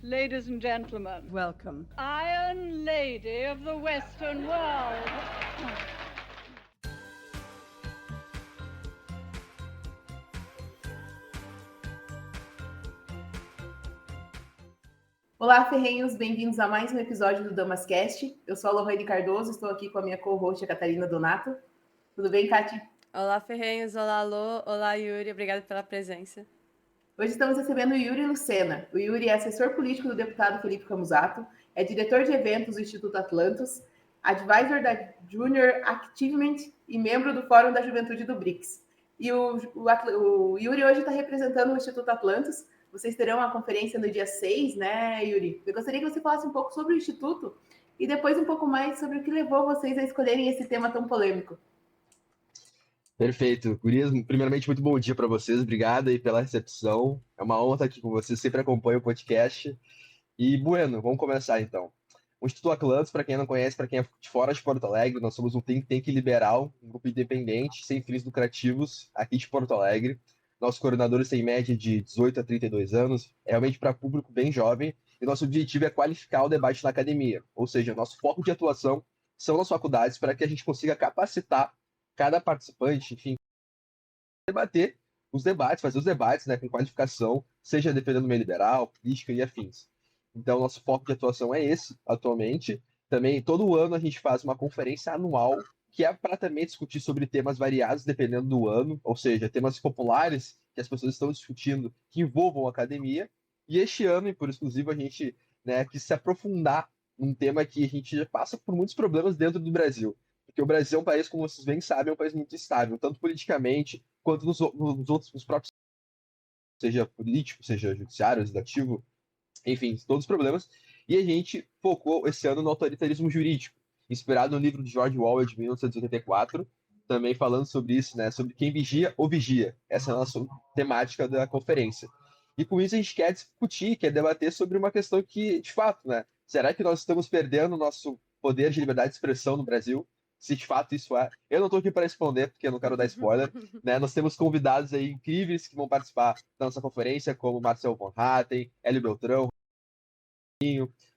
Ladies and gentlemen, welcome. Iron Lady of the Western World. Olá, ferrenhos, bem-vindos a mais um episódio do Damascast. Eu sou a Lohane Cardoso, estou aqui com a minha co-host, a Catarina Donato. Tudo bem, Cati? Olá, ferrenhos, olá, Lô, olá, Yuri, obrigada pela presença. Hoje estamos recebendo o Yuri Lucena. O Yuri é assessor político do deputado Felipe Camusato, é diretor de eventos do Instituto Atlantos, advisor da Junior Achievement e membro do Fórum da Juventude do BRICS. E o Yuri hoje está representando o Instituto Atlantos. Vocês terão uma conferência no dia 6, né, Yuri? Eu gostaria que você falasse um pouco sobre o Instituto e depois um pouco mais sobre o que levou vocês a escolherem esse tema tão polêmico. Perfeito. Gurias, primeiramente, muito bom dia para vocês. Obrigado aí pela recepção. É uma honra estar aqui com vocês. Sempre acompanho o podcast. E, bueno, vamos começar então. O Instituto Atlantos, para quem não conhece, para quem é de fora de Porto Alegre, nós somos um think tank liberal, um grupo independente, sem fins lucrativos, aqui de Porto Alegre. Nossos coordenadores têm média de 18 a 32 anos, é realmente para público bem jovem, e nosso objetivo é qualificar o debate na academia, ou seja, nosso foco de atuação são nas faculdades para que a gente consiga capacitar cada participante, enfim, debater os debates, fazer os debates, né, com qualificação, seja dependendo do meio liberal, política e afins. Então, nosso foco de atuação é esse, atualmente. Também, todo ano, a gente faz uma conferência anual, que é para também discutir sobre temas variados, dependendo do ano, ou seja, temas populares que as pessoas estão discutindo, que envolvam a academia. E este ano, e por exclusivo, a gente, né, quis se aprofundar num tema que a gente já passa por muitos problemas dentro do Brasil. Porque o Brasil é um país, como vocês bem sabem, é um país muito instável, tanto politicamente quanto nos próprios, seja político, seja judiciário, legislativo, enfim, todos os problemas. E a gente focou esse ano no autoritarismo jurídico, inspirado no livro de George Orwell de 1984, também falando sobre isso, né, sobre quem vigia ou vigia. Essa é a nossa temática da conferência. E com isso a gente quer discutir, quer debater sobre uma questão que, de fato, né, será que nós estamos perdendo o nosso poder de liberdade de expressão no Brasil? Se de fato isso é. Eu não estou aqui para responder, porque eu não quero dar spoiler. Né? Nós temos convidados aí incríveis que vão participar da nossa conferência, como Marcel von Hatten, Hélio Beltrão,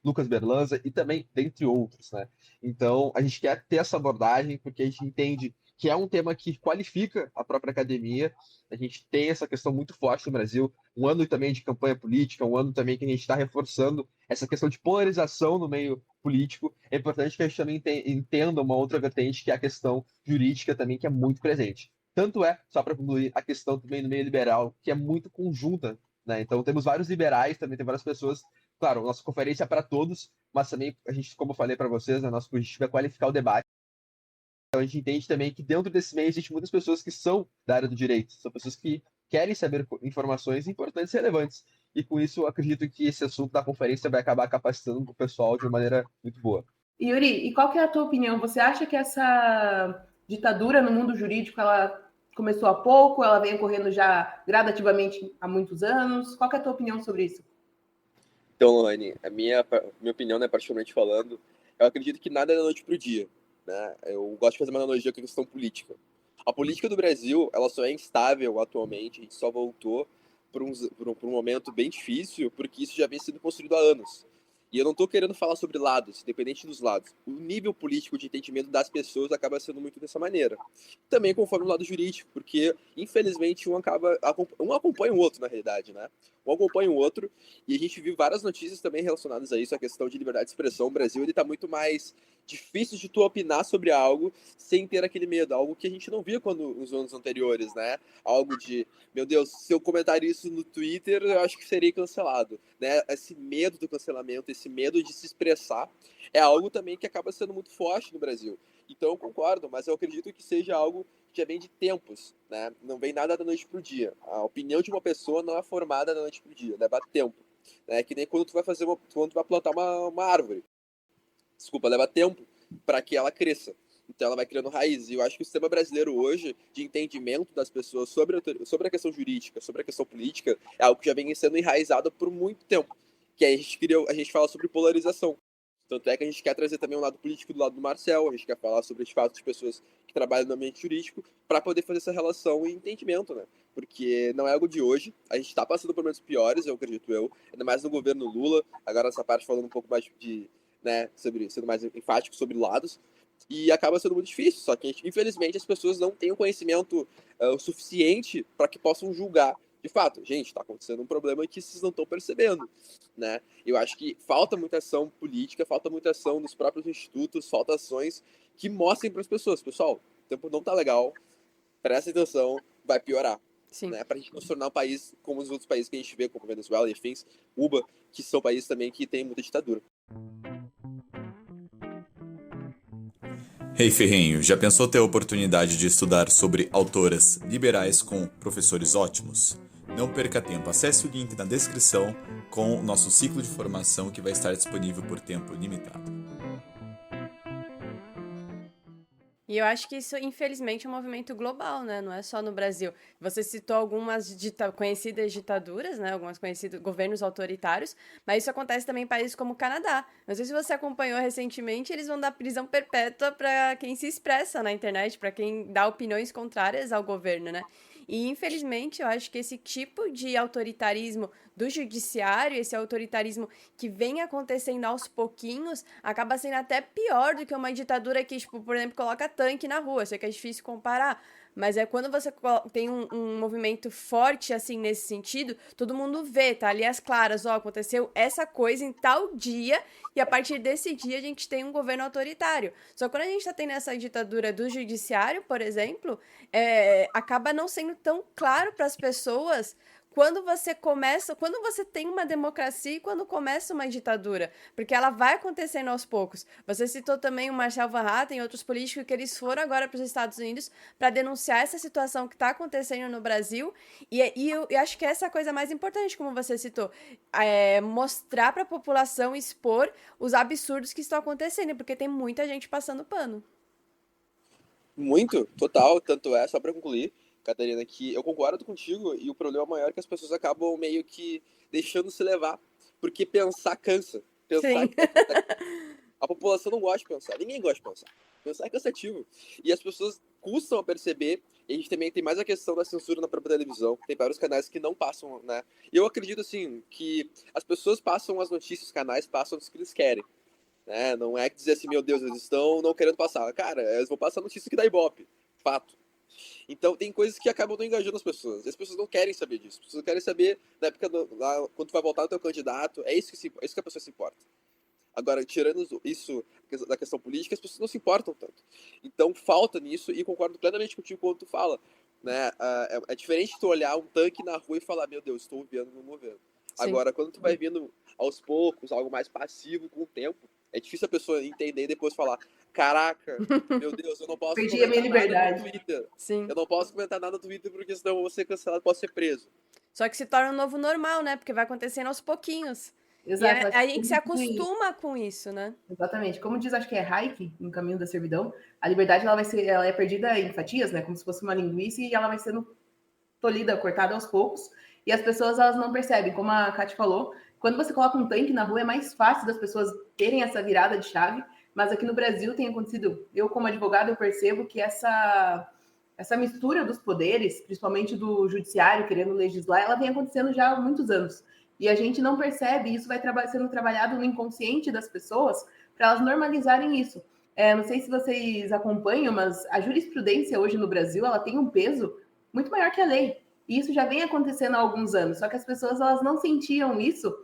Lucas Berlanza e também dentre outros, né? Então, a gente quer ter essa abordagem porque a gente entende que é um tema que qualifica a própria academia. A gente tem essa questão muito forte no Brasil, um ano também de campanha política, um ano também que a gente está reforçando essa questão de polarização no meio político. É importante que a gente também entenda uma outra vertente, que é a questão jurídica também, que é muito presente. Tanto é, só para concluir, a questão também no meio liberal, que é muito conjunta, né? Então, temos vários liberais, também tem várias pessoas. Claro, nossa conferência é para todos, mas também a gente, como eu falei para vocês, né, nosso objetivo é qualificar o debate. Então a gente entende também que dentro desse meio existem muitas pessoas que são da área do direito, são pessoas que querem saber informações importantes e relevantes. E com isso, eu acredito que esse assunto da conferência vai acabar capacitando o pessoal de uma maneira muito boa. Yuri, e qual que é a tua opinião? Você acha que essa ditadura no mundo jurídico, ela começou há pouco, ela vem ocorrendo já gradativamente há muitos anos? Qual que é a tua opinião sobre isso? Então, Lohane, a minha opinião, né, particularmente falando, eu acredito que nada é da noite para o dia. Né? Eu gosto de fazer uma analogia com a questão política. A política do Brasil, ela só é instável atualmente, a gente só voltou para um momento bem difícil, porque isso já vem sendo construído há anos. E eu não estou querendo falar sobre lados, independente dos lados. O nível político de entendimento das pessoas acaba sendo muito dessa maneira. Também conforme o lado jurídico, porque, infelizmente, um acompanha o outro, na realidade, né? Um acompanha o outro, e a gente viu várias notícias também relacionadas a isso, a questão de liberdade de expressão. O Brasil, ele está muito mais difícil de tu opinar sobre algo sem ter aquele medo, algo que a gente não via nos anos anteriores, né? Algo de, meu Deus, se eu comentar isso no Twitter, eu acho que serei cancelado, né? Esse medo do cancelamento, esse medo de se expressar, é algo também que acaba sendo muito forte no Brasil. Então eu concordo, mas eu acredito que seja algo que já vem de tempos, né? Não vem nada da noite pro dia. A opinião de uma pessoa não é formada da noite pro dia, leva tempo. Né? Que nem quando tu vai quando tu vai plantar uma árvore. Desculpa, leva tempo para que ela cresça. Então ela vai criando raízes. E eu acho que o sistema brasileiro hoje, de entendimento das pessoas sobre a questão jurídica, sobre a questão política, é algo que já vem sendo enraizado por muito tempo. Que aí a gente fala sobre polarização. Tanto é que a gente quer trazer também um lado político do lado do Marcel, a gente quer falar sobre os fatos de pessoas que trabalham no ambiente jurídico para poder fazer essa relação e entendimento, né? Porque não é algo de hoje, a gente está passando por momentos piores, eu acredito ainda mais no governo Lula, agora essa parte falando um pouco mais né, sendo mais enfático sobre lados, e acaba sendo muito difícil, só que infelizmente as pessoas não têm o conhecimento o suficiente para que possam julgar. De fato, gente, está acontecendo um problema que vocês não estão percebendo, né? Eu acho que falta muita ação política, falta muita ação nos próprios institutos, falta ações que mostrem para as pessoas, pessoal, o tempo não tá legal, presta atenção, vai piorar. Sim. Né? Para a gente não se tornar um país como os outros países que a gente vê, como Venezuela e afins, Cuba, que são países também que têm muita ditadura. Hey Ferrenho, já pensou ter a oportunidade de estudar sobre autoras liberais com professores ótimos? Não perca tempo, acesse o link na descrição com o nosso ciclo de formação que vai estar disponível por tempo limitado. E eu acho que isso, infelizmente, é um movimento global, né? Não é só no Brasil. Você citou algumas conhecidas ditaduras, né? Alguns conhecidos governos autoritários, mas isso acontece também em países como o Canadá. Não sei se você acompanhou recentemente, eles vão dar prisão perpétua para quem se expressa na internet, para quem dá opiniões contrárias ao governo, né? E, infelizmente, eu acho que esse tipo de autoritarismo do judiciário, esse autoritarismo que vem acontecendo aos pouquinhos, acaba sendo até pior do que uma ditadura que, tipo, por exemplo, coloca tanque na rua. Eu sei que é difícil comparar, mas é quando você tem um movimento forte, assim, nesse sentido, todo mundo vê, tá ali às claras, ó, aconteceu essa coisa em tal dia, e a partir desse dia a gente tem um governo autoritário. Só que quando a gente tá tendo essa ditadura do judiciário, por exemplo, acaba não sendo tão claro para as pessoas quando você tem uma democracia e quando começa uma ditadura, porque ela vai acontecendo aos poucos. Você citou também o Marcel Van Hatten e outros políticos que eles foram agora para os Estados Unidos para denunciar essa situação que está acontecendo no Brasil, e eu acho que essa é a coisa mais importante, como você citou, mostrar para a população, expor os absurdos que estão acontecendo, porque tem muita gente passando pano. Muito, total, tanto é, só para concluir, Catarina, que eu concordo contigo e o problema maior é que as pessoas acabam meio que deixando se levar, porque pensar cansa. Sim. A população não gosta de pensar, ninguém gosta de pensar. Pensar é cansativo. E as pessoas custam a perceber, e a gente também tem mais a questão da censura na própria televisão, tem vários canais que não passam, né? E eu acredito, assim, que as pessoas passam as notícias, os canais passam os que eles querem. Né? Não é que dizer assim, meu Deus, eles estão não querendo passar. Cara, eles vão passar notícia que dá ibope. Fato. Então tem coisas que acabam não engajando as pessoas. E as pessoas não querem saber disso. As pessoas querem saber, na época, lá, quando tu vai votar no teu candidato, é isso que a pessoa se importa. Agora, tirando isso da questão política, as pessoas não se importam tanto. Então falta nisso, e concordo plenamente contigo quando tu fala. Né? É diferente tu olhar um tanque na rua e falar, meu Deus, estou vendo no governo. Sim. Agora, quando tu vai vindo aos poucos, algo mais passivo com o tempo, é difícil a pessoa entender e depois falar, caraca, meu Deus, eu não posso Perdi a minha liberdade. No Twitter. Sim. Eu não posso comentar nada no Twitter porque senão eu vou ser cancelado, posso ser preso. Só que se torna um novo normal, né? Porque vai acontecendo aos pouquinhos. Exato. E a gente se acostuma com isso, né? Exatamente. Como diz, acho que é Hayek, no Caminho da Servidão, a liberdade ela é perdida em fatias, né? Como se fosse uma linguiça, e ela vai sendo tolhida, cortada aos poucos. E as pessoas, elas não percebem. Como a Kate falou, quando você coloca um tanque na rua, é mais fácil das pessoas terem essa virada de chave. Mas aqui no Brasil tem acontecido, eu como advogado, eu percebo que essa mistura dos poderes, principalmente do judiciário querendo legislar, ela vem acontecendo já há muitos anos. E a gente não percebe, isso vai sendo trabalhado no inconsciente das pessoas para elas normalizarem isso. Não sei se vocês acompanham, mas a jurisprudência hoje no Brasil, ela tem um peso muito maior que a lei. E isso já vem acontecendo há alguns anos, só que as pessoas elas não sentiam isso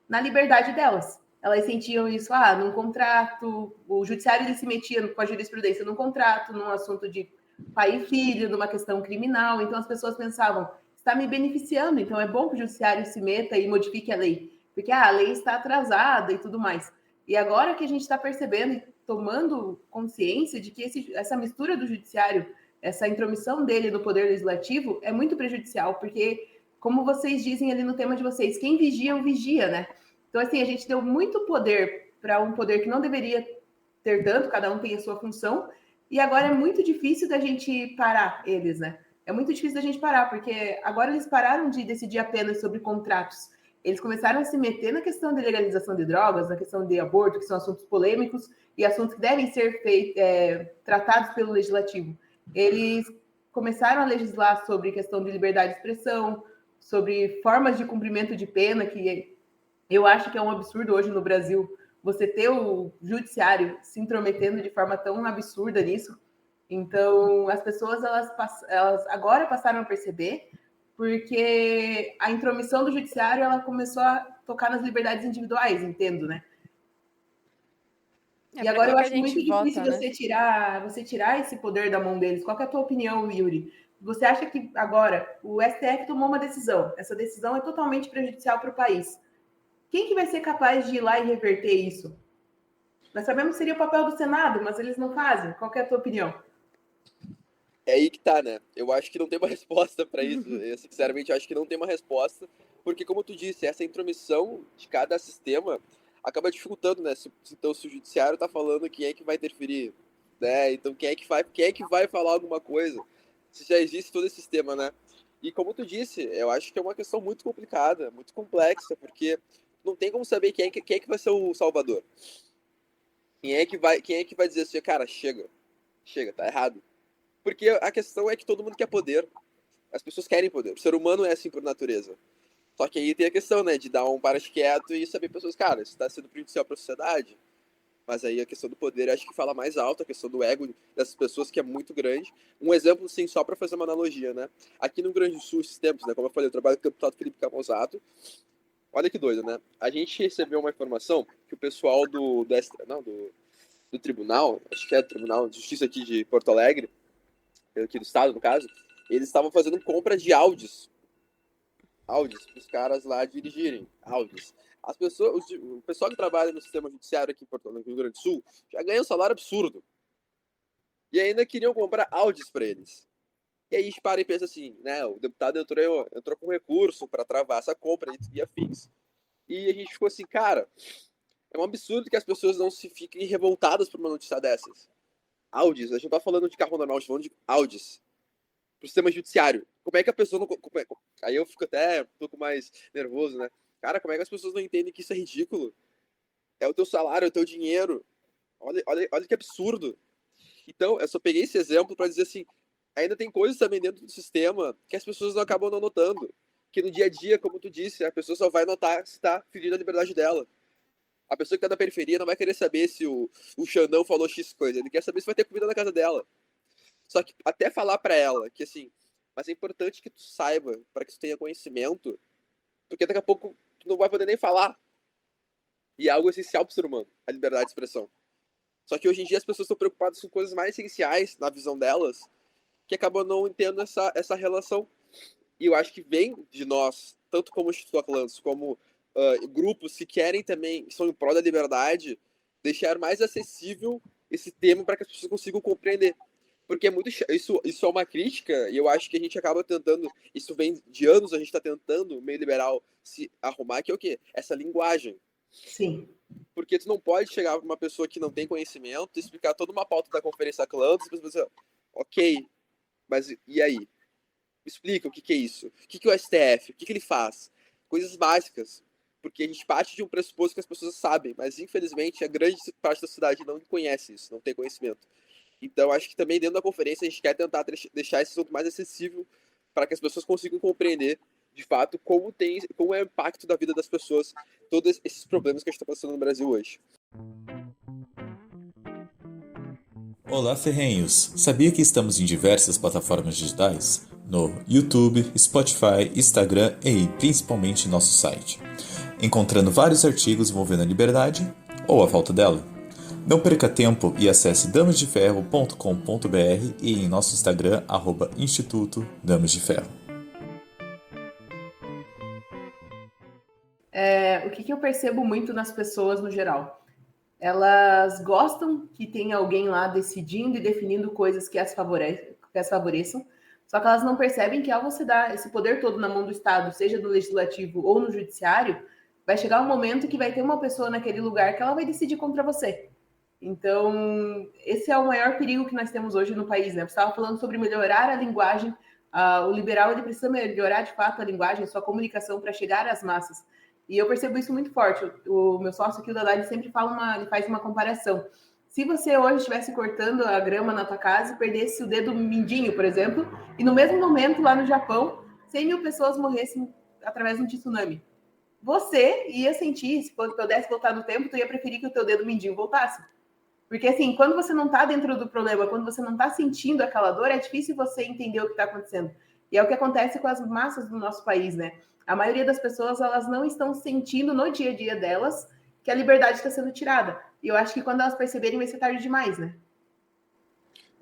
na liberdade delas. Elas sentiam isso, num contrato, o judiciário ele se metia com a jurisprudência num contrato, num assunto de pai e filho, numa questão criminal, então as pessoas pensavam, está me beneficiando, então é bom que o judiciário se meta e modifique a lei, porque a lei está atrasada e tudo mais. E agora que a gente está percebendo e tomando consciência de que essa mistura do judiciário, essa intromissão dele no poder legislativo é muito prejudicial, porque, como vocês dizem ali no tema de vocês, quem vigia, o vigia, né? Então, assim, a gente deu muito poder para um poder que não deveria ter tanto, cada um tem a sua função, e agora é muito difícil da gente parar eles, né? É muito difícil da gente parar, porque agora eles pararam de decidir apenas sobre contratos. eles começaram a se meter na questão de legalização de drogas, na questão de aborto, que são assuntos polêmicos e assuntos que devem ser tratados pelo legislativo. Eles começaram a legislar sobre questão de liberdade de expressão, sobre formas de cumprimento de pena, que eu acho que é um absurdo hoje no Brasil você ter o judiciário se intrometendo de forma tão absurda nisso. Então, as pessoas elas agora passaram a perceber, porque a intromissão do judiciário ela começou a tocar nas liberdades individuais, entendo, né? E agora eu acho muito difícil você tirar esse poder da mão deles. Qual que é a tua opinião, Yuri? Você acha que agora o STF tomou uma decisão, essa decisão é totalmente prejudicial para o país? Quem que vai ser capaz de ir lá e reverter isso? Nós sabemos que seria o papel do Senado, mas eles não fazem. Qual que é a tua opinião? É aí que tá, né? Eu acho que não tem uma resposta para isso. Eu, sinceramente, acho que não tem uma resposta, porque, como tu disse, essa intromissão de cada sistema acaba dificultando, né? Então, se o judiciário tá falando, quem é que vai interferir, né? Então, quem é que vai falar alguma coisa? Se já existe todo esse sistema, né? E como tu disse, eu acho que é uma questão muito complicada, muito complexa, porque não tem como saber quem é que vai ser o salvador. Quem é que vai dizer assim, cara, chega, tá errado. Porque a questão é que todo mundo quer poder. As pessoas querem poder. O ser humano é assim por natureza. Só que aí tem a questão, né, de dar um para quieto e saber pessoas, cara, isso está sendo prejudicial para a sociedade. Mas aí a questão do poder acho que fala mais alto, a questão do ego dessas pessoas que é muito grande. Um exemplo, sim, só para fazer uma analogia, né? Aqui no Rio Grande do Sul, esses tempos, né, como eu falei, eu trabalho com o deputado Felipe Camusato. Olha que doido, né? A gente recebeu uma informação que o pessoal do tribunal, acho que é o Tribunal de Justiça aqui de Porto Alegre, aqui do estado, no caso, eles estavam fazendo compra de Audis para os caras lá dirigirem, Audis. As pessoas, o pessoal que trabalha no sistema judiciário aqui no Rio Grande do Sul já ganha um salário absurdo. E ainda queriam comprar Audis para eles. E aí a gente para e pensa assim, né, o deputado entrou com recurso para travar essa compra e afins. E a gente ficou assim, cara, é um absurdo que as pessoas não se fiquem revoltadas por uma notícia dessas. Audis, a gente não tá falando de carro normal, a gente tá falando de Audis pro sistema judiciário. Como é que a pessoa não... Aí eu fico até um pouco mais nervoso, né? Cara, como é que as pessoas não entendem que isso é ridículo? É o teu salário, é o teu dinheiro. Olha que absurdo. Então, eu só peguei esse exemplo para dizer assim, ainda tem coisas também dentro do sistema que as pessoas não acabam não notando. Que no dia a dia, como tu disse, a pessoa só vai notar se tá ferindo a liberdade dela. A pessoa que tá na periferia não vai querer saber se o Xandão falou X coisa. Ele quer saber se vai ter comida na casa dela. Só que até falar pra ela que assim, mas é importante que tu saiba, para que tu tenha conhecimento, porque daqui a pouco tu não vai poder nem falar. E é algo essencial pro ser humano, a liberdade de expressão. Só que hoje em dia as pessoas estão preocupadas com coisas mais essenciais na visão delas, que acabam não entendendo essa relação. E eu acho que vem de nós, tanto como Instituto Atlantis, como grupos que querem também, que são em prol da liberdade, deixar mais acessível esse tema para que as pessoas consigam compreender. Porque é muito isso é uma crítica, e eu acho que a gente acaba tentando, isso vem de anos, a gente está tentando, meio liberal, se arrumar, que é o quê? Essa linguagem. Sim. Porque tu não pode chegar para uma pessoa que não tem conhecimento, explicar toda uma pauta da Conferência Atlantis, e a pessoa dizer, ok, mas e aí? Explica o que é isso. O que é o STF? O que ele faz? Coisas básicas. Porque a gente parte de um pressuposto que as pessoas sabem, mas infelizmente a grande parte da sociedade não conhece isso, não tem conhecimento. Então acho que também dentro da conferência a gente quer tentar deixar esse assunto mais acessível para que as pessoas consigam compreender de fato como é o impacto da vida das pessoas, todos esses problemas que a gente está passando no Brasil hoje. Olá, ferrenhos! Sabia que estamos em diversas plataformas digitais? No YouTube, Spotify, Instagram e principalmente nosso site, encontrando vários artigos envolvendo a liberdade ou a falta dela. Não perca tempo e acesse damasdeferro.com.br e em nosso Instagram, @Instituto Damas de Ferro. O que eu percebo muito nas pessoas no geral? Elas gostam que tenha alguém lá decidindo e definindo coisas que as favoreçam, só que elas não percebem que ao você dar esse poder todo na mão do Estado, seja no legislativo ou no judiciário, vai chegar um momento que vai ter uma pessoa naquele lugar que ela vai decidir contra você. Então, esse é o maior perigo que nós temos hoje no país, né? Você estava falando sobre melhorar a linguagem. O liberal ele precisa melhorar, de fato, a linguagem, a sua comunicação para chegar às massas. E eu percebo isso muito forte. O meu sócio aqui, o Haddad, sempre ele faz uma comparação. Se você hoje estivesse cortando a grama na tua casa e perdesse o dedo mindinho, por exemplo, e no mesmo momento, lá no Japão, 100 mil pessoas morressem através de um tsunami, você ia sentir, se pudesse voltar no tempo, tu ia preferir que o teu dedo mindinho voltasse. Porque, assim, quando você não tá dentro do problema, quando você não tá sentindo aquela dor, é difícil você entender o que tá acontecendo. E é o que acontece com as massas do nosso país, né? A maioria das pessoas, elas não estão sentindo no dia a dia delas que a liberdade está sendo tirada. E eu acho que quando elas perceberem, vai ser tarde demais, né?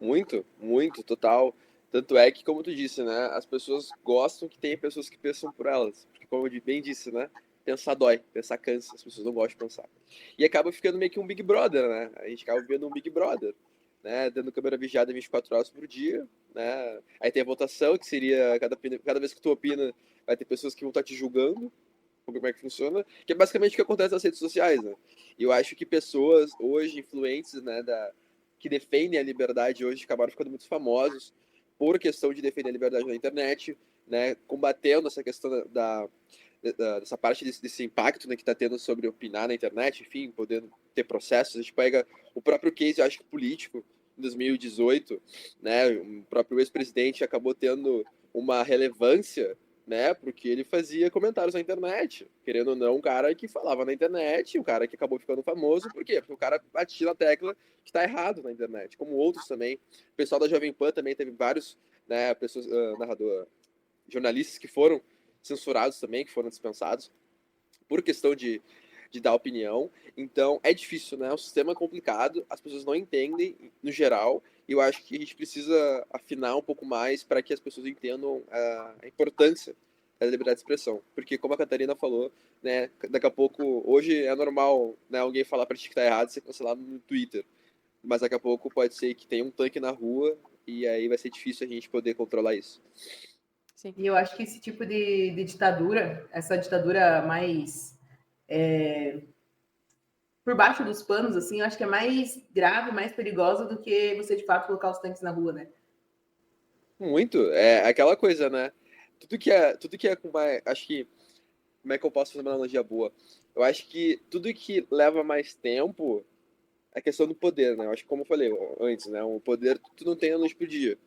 Muito, muito, total. Tanto é que, como tu disse, né? As pessoas gostam que tenha pessoas que pensam por elas. Porque, como eu bem disse, né? Pensar dói, pensar cansa. As pessoas não gostam de pensar. E acaba ficando meio que um Big Brother, né? A gente acaba vendo um Big Brother, né? Dando câmera vigiada 24 horas por dia, né? Aí tem a votação, que seria cada vez que tu opina, vai ter pessoas que vão estar te julgando. Como é que funciona, que é basicamente o que acontece nas redes sociais, né? E eu acho que pessoas hoje, influentes, né, que defendem a liberdade hoje, acabaram ficando muito famosos por questão de defender a liberdade na internet, né, combatendo essa questão dessa parte desse impacto, né, que está tendo sobre opinar na internet, enfim, podendo ter processos. A gente pega o próprio case, eu acho que político, em 2018, né, o próprio ex-presidente acabou tendo uma relevância, né? Porque ele fazia comentários na internet, querendo ou não, um cara que falava na internet, um cara que acabou ficando famoso, por quê? Porque o cara batia na tecla que está errado na internet, como outros também. O pessoal da Jovem Pan também teve vários, né, pessoas, jornalistas que foram censurados também, que foram dispensados por questão de dar opinião. Então é difícil, né? O sistema é complicado, as pessoas não entendem no geral, e eu acho que a gente precisa afinar um pouco mais para que as pessoas entendam a importância da liberdade de expressão. Porque, como a Catarina falou, né, daqui a pouco, hoje é normal, né, alguém falar para ti que tá errado e ser cancelado no Twitter. Mas daqui a pouco pode ser que tenha um tanque na rua e aí vai ser difícil a gente poder controlar isso. Sim. E eu acho que esse tipo de ditadura, essa ditadura mais por baixo dos panos, assim, eu acho que é mais grave, mais perigosa do que você, de fato, colocar os tanques na rua, né? Muito. É aquela coisa, né? Tudo que é com mais... Acho que... Como é que eu posso fazer uma analogia boa? Eu acho que tudo que leva mais tempo é questão do poder, né? Eu acho que, como eu falei antes, né? O poder tu não tem da noite pro dia.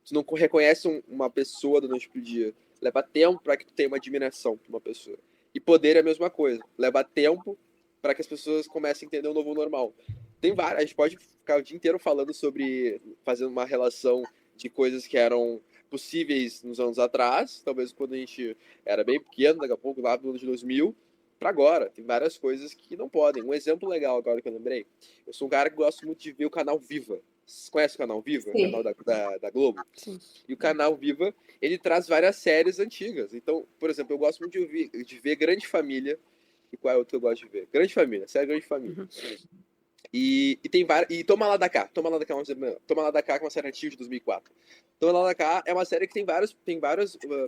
Tu não reconhece uma pessoa da noite pro dia. Leva tempo para que tu tenha uma admiração por uma pessoa. E poder é a mesma coisa. Leva tempo para que as pessoas comecem a entender o novo normal. Tem várias, a gente pode ficar o dia inteiro falando sobre, fazendo uma relação de coisas que eram possíveis nos anos atrás, talvez quando a gente era bem pequeno, daqui a pouco lá no ano de 2000, para agora. Tem várias coisas que não podem. Um exemplo legal agora que eu lembrei, eu sou um cara que gosto muito de ver o canal Viva. Vocês conhecem o canal Viva? Sim. O canal da Globo? Sim. E o canal Viva, ele traz várias séries antigas. Então, por exemplo, eu gosto muito de ver Grande Família. E qual é outro que eu gosto de ver? Grande Família, série Grande Família. Uhum. E tem várias. E Toma Lá da Cá. Toma Lá da Cá é uma série antiga de 2004. Toma Lá da Cá é uma série que tem várias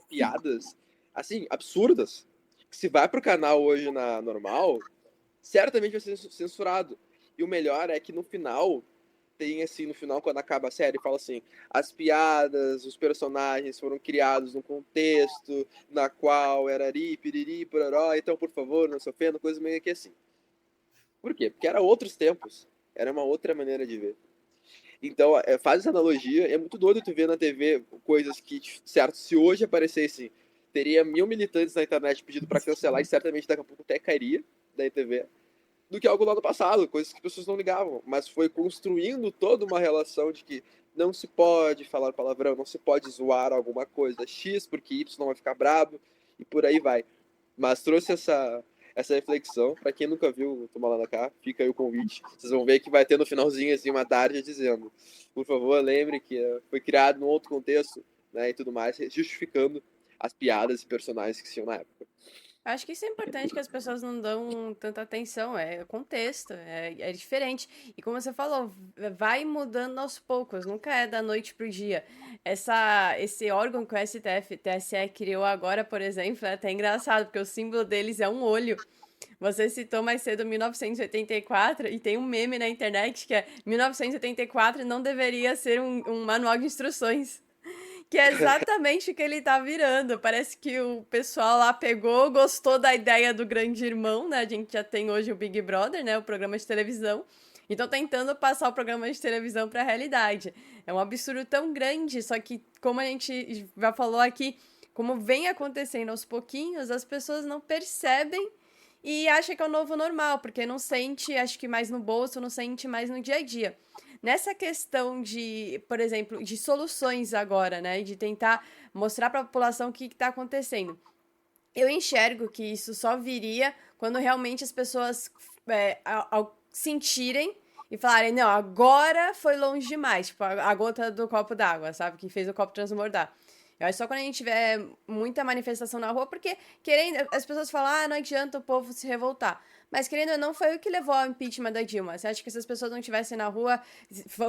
piadas, assim, absurdas. Que se vai pro canal hoje na normal, certamente vai ser censurado. E o melhor é que no final, tem assim, no final, quando acaba a série, fala assim: as piadas, os personagens foram criados num contexto na qual era ari, piriri, pororó, então, por favor, não se ofenda, coisa meio que assim. Por quê? Porque era outros tempos. Era uma outra maneira de ver. Então, faz essa analogia. É muito doido tu ver na TV coisas que, certo, se hoje aparecessem, teria 1000 militantes na internet pedindo para cancelar e certamente daqui a pouco até cairia da TV, do que algo lá no passado, coisas que as pessoas não ligavam. Mas foi construindo toda uma relação de que não se pode falar palavrão, não se pode zoar alguma coisa X, porque Y vai ficar brabo, e por aí vai. Mas trouxe essa reflexão. Para quem nunca viu Toma Lá da Cá, fica aí o convite. Vocês vão ver que vai ter no finalzinho assim uma tarde dizendo: por favor, lembre que foi criado num outro contexto, né, e tudo mais, justificando as piadas e personagens que tinham na época. Acho que isso é importante, que as pessoas não dão tanta atenção, é contexto, é diferente. E como você falou, vai mudando aos poucos, nunca é da noite pro dia. Esse órgão que o TSE criou agora, por exemplo, é até engraçado, porque o símbolo deles é um olho. Você citou mais cedo 1984 e tem um meme na internet que é 1984 não deveria ser um manual de instruções. Que é exatamente o que ele tá virando. Parece que o pessoal lá pegou, gostou da ideia do Grande Irmão, né? A gente já tem hoje o Big Brother, né? O programa de televisão. Então, tentando passar o programa de televisão para a realidade. É um absurdo tão grande, só que, como a gente já falou aqui, como vem acontecendo aos pouquinhos, as pessoas não percebem e acham que é o novo normal, porque não sente, acho que mais no bolso, não sente mais no dia a dia. Nessa questão de, por exemplo, de soluções agora, né? De tentar mostrar para a população o que está acontecendo. Eu enxergo que isso só viria quando realmente as pessoas ao sentirem e falarem, não, agora foi longe demais. Tipo, a gota do copo d'água, sabe? Que fez o copo transbordar. Eu acho que só quando a gente tiver muita manifestação na rua, porque querendo, as pessoas falam, não adianta o povo se revoltar. Mas querendo ou não, foi o que levou ao impeachment da Dilma. Você acha que se as pessoas não estivessem na rua,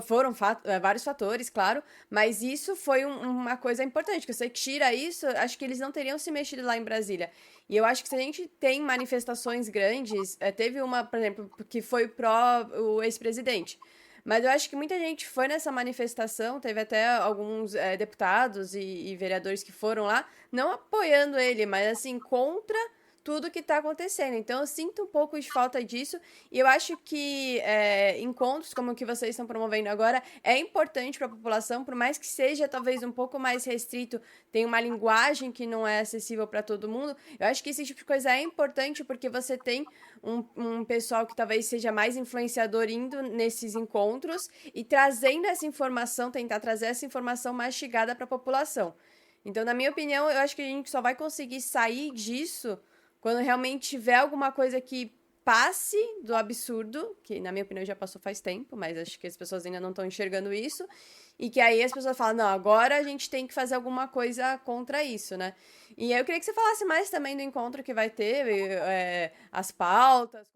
foram vários fatores, claro, mas isso foi uma coisa importante, que você tira isso, acho que eles não teriam se mexido lá em Brasília. E eu acho que se a gente tem manifestações grandes, teve uma, por exemplo, que foi pró o ex-presidente. Mas eu acho que muita gente foi nessa manifestação, teve até alguns deputados e vereadores que foram lá, não apoiando ele, mas assim, contra tudo que está acontecendo. Então eu sinto um pouco de falta disso e eu acho que encontros como o que vocês estão promovendo agora é importante para a população, por mais que seja talvez um pouco mais restrito, tem uma linguagem que não é acessível para todo mundo. Eu acho que esse tipo de coisa é importante porque você tem um pessoal que talvez seja mais influenciador indo nesses encontros e trazendo essa informação, tentar trazer essa informação mastigada para a população. Então, na minha opinião, eu acho que a gente só vai conseguir sair disso quando realmente tiver alguma coisa que passe do absurdo, que na minha opinião já passou faz tempo, mas acho que as pessoas ainda não estão enxergando isso, e que aí as pessoas falam, não, agora a gente tem que fazer alguma coisa contra isso, né? E aí eu queria que você falasse mais também do encontro que vai ter, as pautas.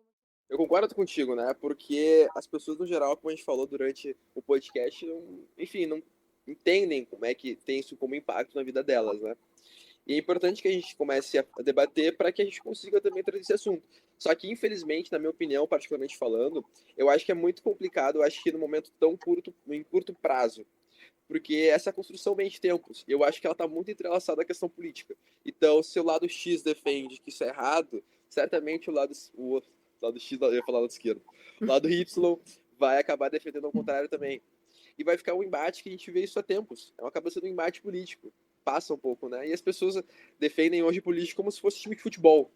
Eu concordo contigo, né? Porque as pessoas, no geral, como a gente falou durante o podcast, não entendem como é que tem isso como impacto na vida delas, né? E é importante que a gente comece a debater para que a gente consiga também trazer esse assunto. Só que, infelizmente, na minha opinião, particularmente falando, eu acho que é muito complicado, eu acho que no momento em curto prazo, porque essa construção vem de tempos. Eu acho que ela está muito entrelaçada à questão política. Então, se o lado X defende que isso é errado, certamente o lado X, eu ia falar lado esquerdo, o lado Y vai acabar defendendo ao contrário também. E vai ficar um embate que a gente vê isso há tempos. Acaba sendo um embate político. Passa um pouco, né? E as pessoas defendem hoje política como se fosse time de futebol.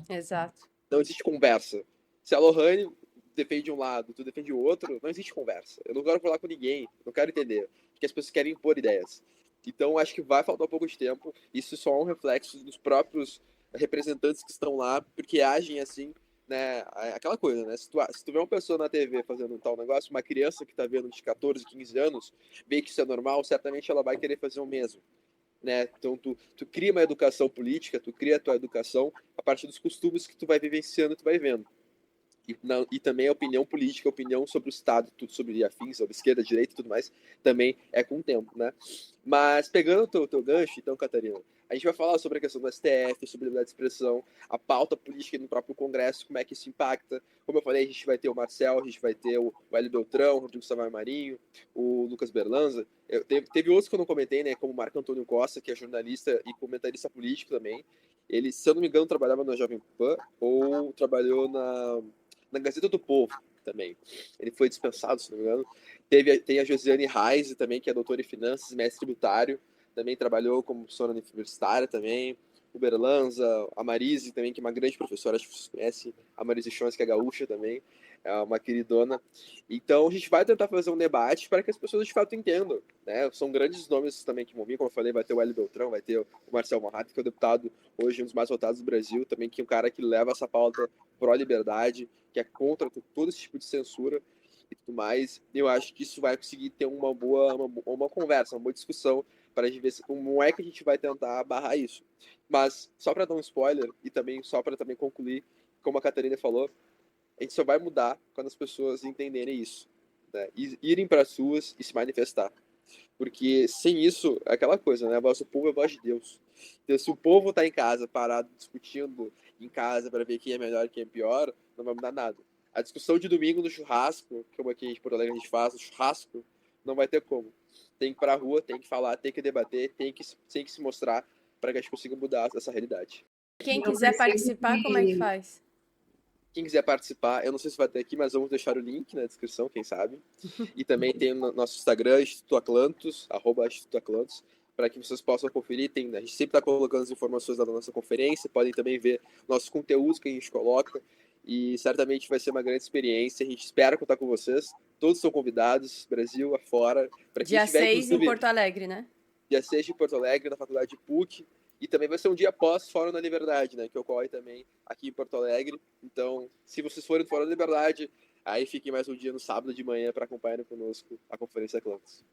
Exato. Não existe conversa. Se a Lohane defende um lado, tu defende o outro, não existe conversa. Eu não quero falar com ninguém, não quero entender. Porque as pessoas querem impor ideias. Então, acho que vai faltar um pouco de tempo. Isso só é um reflexo dos próprios representantes que estão lá, porque agem assim, né? Aquela coisa, né? Se tu vê uma pessoa na TV fazendo um tal negócio, uma criança que tá vendo de 14, 15 anos, vê que isso é normal, certamente ela vai querer fazer o mesmo. Né? Então tu cria uma educação política, tu cria a tua educação a partir dos costumes que tu vai vivenciando, tu vai vendo. E também a opinião política, a opinião sobre o Estado, tudo sobre afins, sobre esquerda, direita e tudo mais, também é com o tempo, né? Mas pegando o teu gancho, então, Catarina, a gente vai falar sobre a questão do STF, sobre liberdade de expressão, a pauta política no próprio Congresso, como é que isso impacta. Como eu falei, a gente vai ter o Marcel, a gente vai ter o Hélio Beltrão, o Rodrigo Samar Marinho, o Lucas Berlanza. Teve outros que eu não comentei, né? Como o Marco Antônio Costa, que é jornalista e comentarista político também. Ele, se eu não me engano, trabalhava na Jovem Pan ou trabalhou na Gazeta do Povo também. Ele foi dispensado, se não me engano. Tem a Josiane Reis também, que é doutora em finanças, mestre tributário. Também trabalhou como professora universitária também. O Berlanza, a Marise também, que é uma grande professora, acho que vocês conhecem. A Marise Chons, que é gaúcha também. É uma queridona. Então, a gente vai tentar fazer um debate para que as pessoas de fato entendam. Né? São grandes nomes também que vão vir, como eu falei, vai ter o Hélio Beltrão, vai ter o Marcel Morrato, que é o deputado hoje um dos mais votados do Brasil, também que é um cara que leva essa pauta pró-liberdade, que é contra todo esse tipo de censura e tudo mais. Eu acho que isso vai conseguir ter uma conversa, uma boa discussão para a gente ver como é que a gente vai tentar barrar isso. Mas, só para dar um spoiler, e também só para também concluir, como a Catarina falou, a gente só vai mudar quando as pessoas entenderem isso, né? Irem para as ruas e se manifestar. Porque sem isso, é aquela coisa, né? A voz do povo é a voz de Deus. Então, se o povo está em casa, parado, discutindo em casa para ver quem é melhor e quem é pior, não vai mudar nada. A discussão de domingo no churrasco, como aqui em Porto Alegre a gente faz, no churrasco, não vai ter como. Tem que ir pra rua, tem que falar, tem que debater, tem que se mostrar para que a gente consiga mudar essa realidade. Quem Eu quiser percebo participar, como é que faz? Quem quiser participar, eu não sei se vai ter aqui, mas vamos deixar o link na descrição, quem sabe. E também tem o nosso Instagram, Instituto Atlantos, @Instituto Atlantos, para que vocês possam conferir. A gente sempre está colocando as informações da nossa conferência, podem também ver nossos conteúdos que a gente coloca. E certamente vai ser uma grande experiência. A gente espera contar com vocês. Todos são convidados, Brasil, afora. Para quem Dia estiver, 6 em Porto Alegre, né? Dia 6 de Porto Alegre, na Faculdade de PUC. E também vai ser um dia pós Fórum da Liberdade, né? Que ocorre também aqui em Porto Alegre. Então, se vocês forem do Fórum da Liberdade, aí fiquem mais um dia no sábado de manhã para acompanhar conosco a Conferência Atlantis.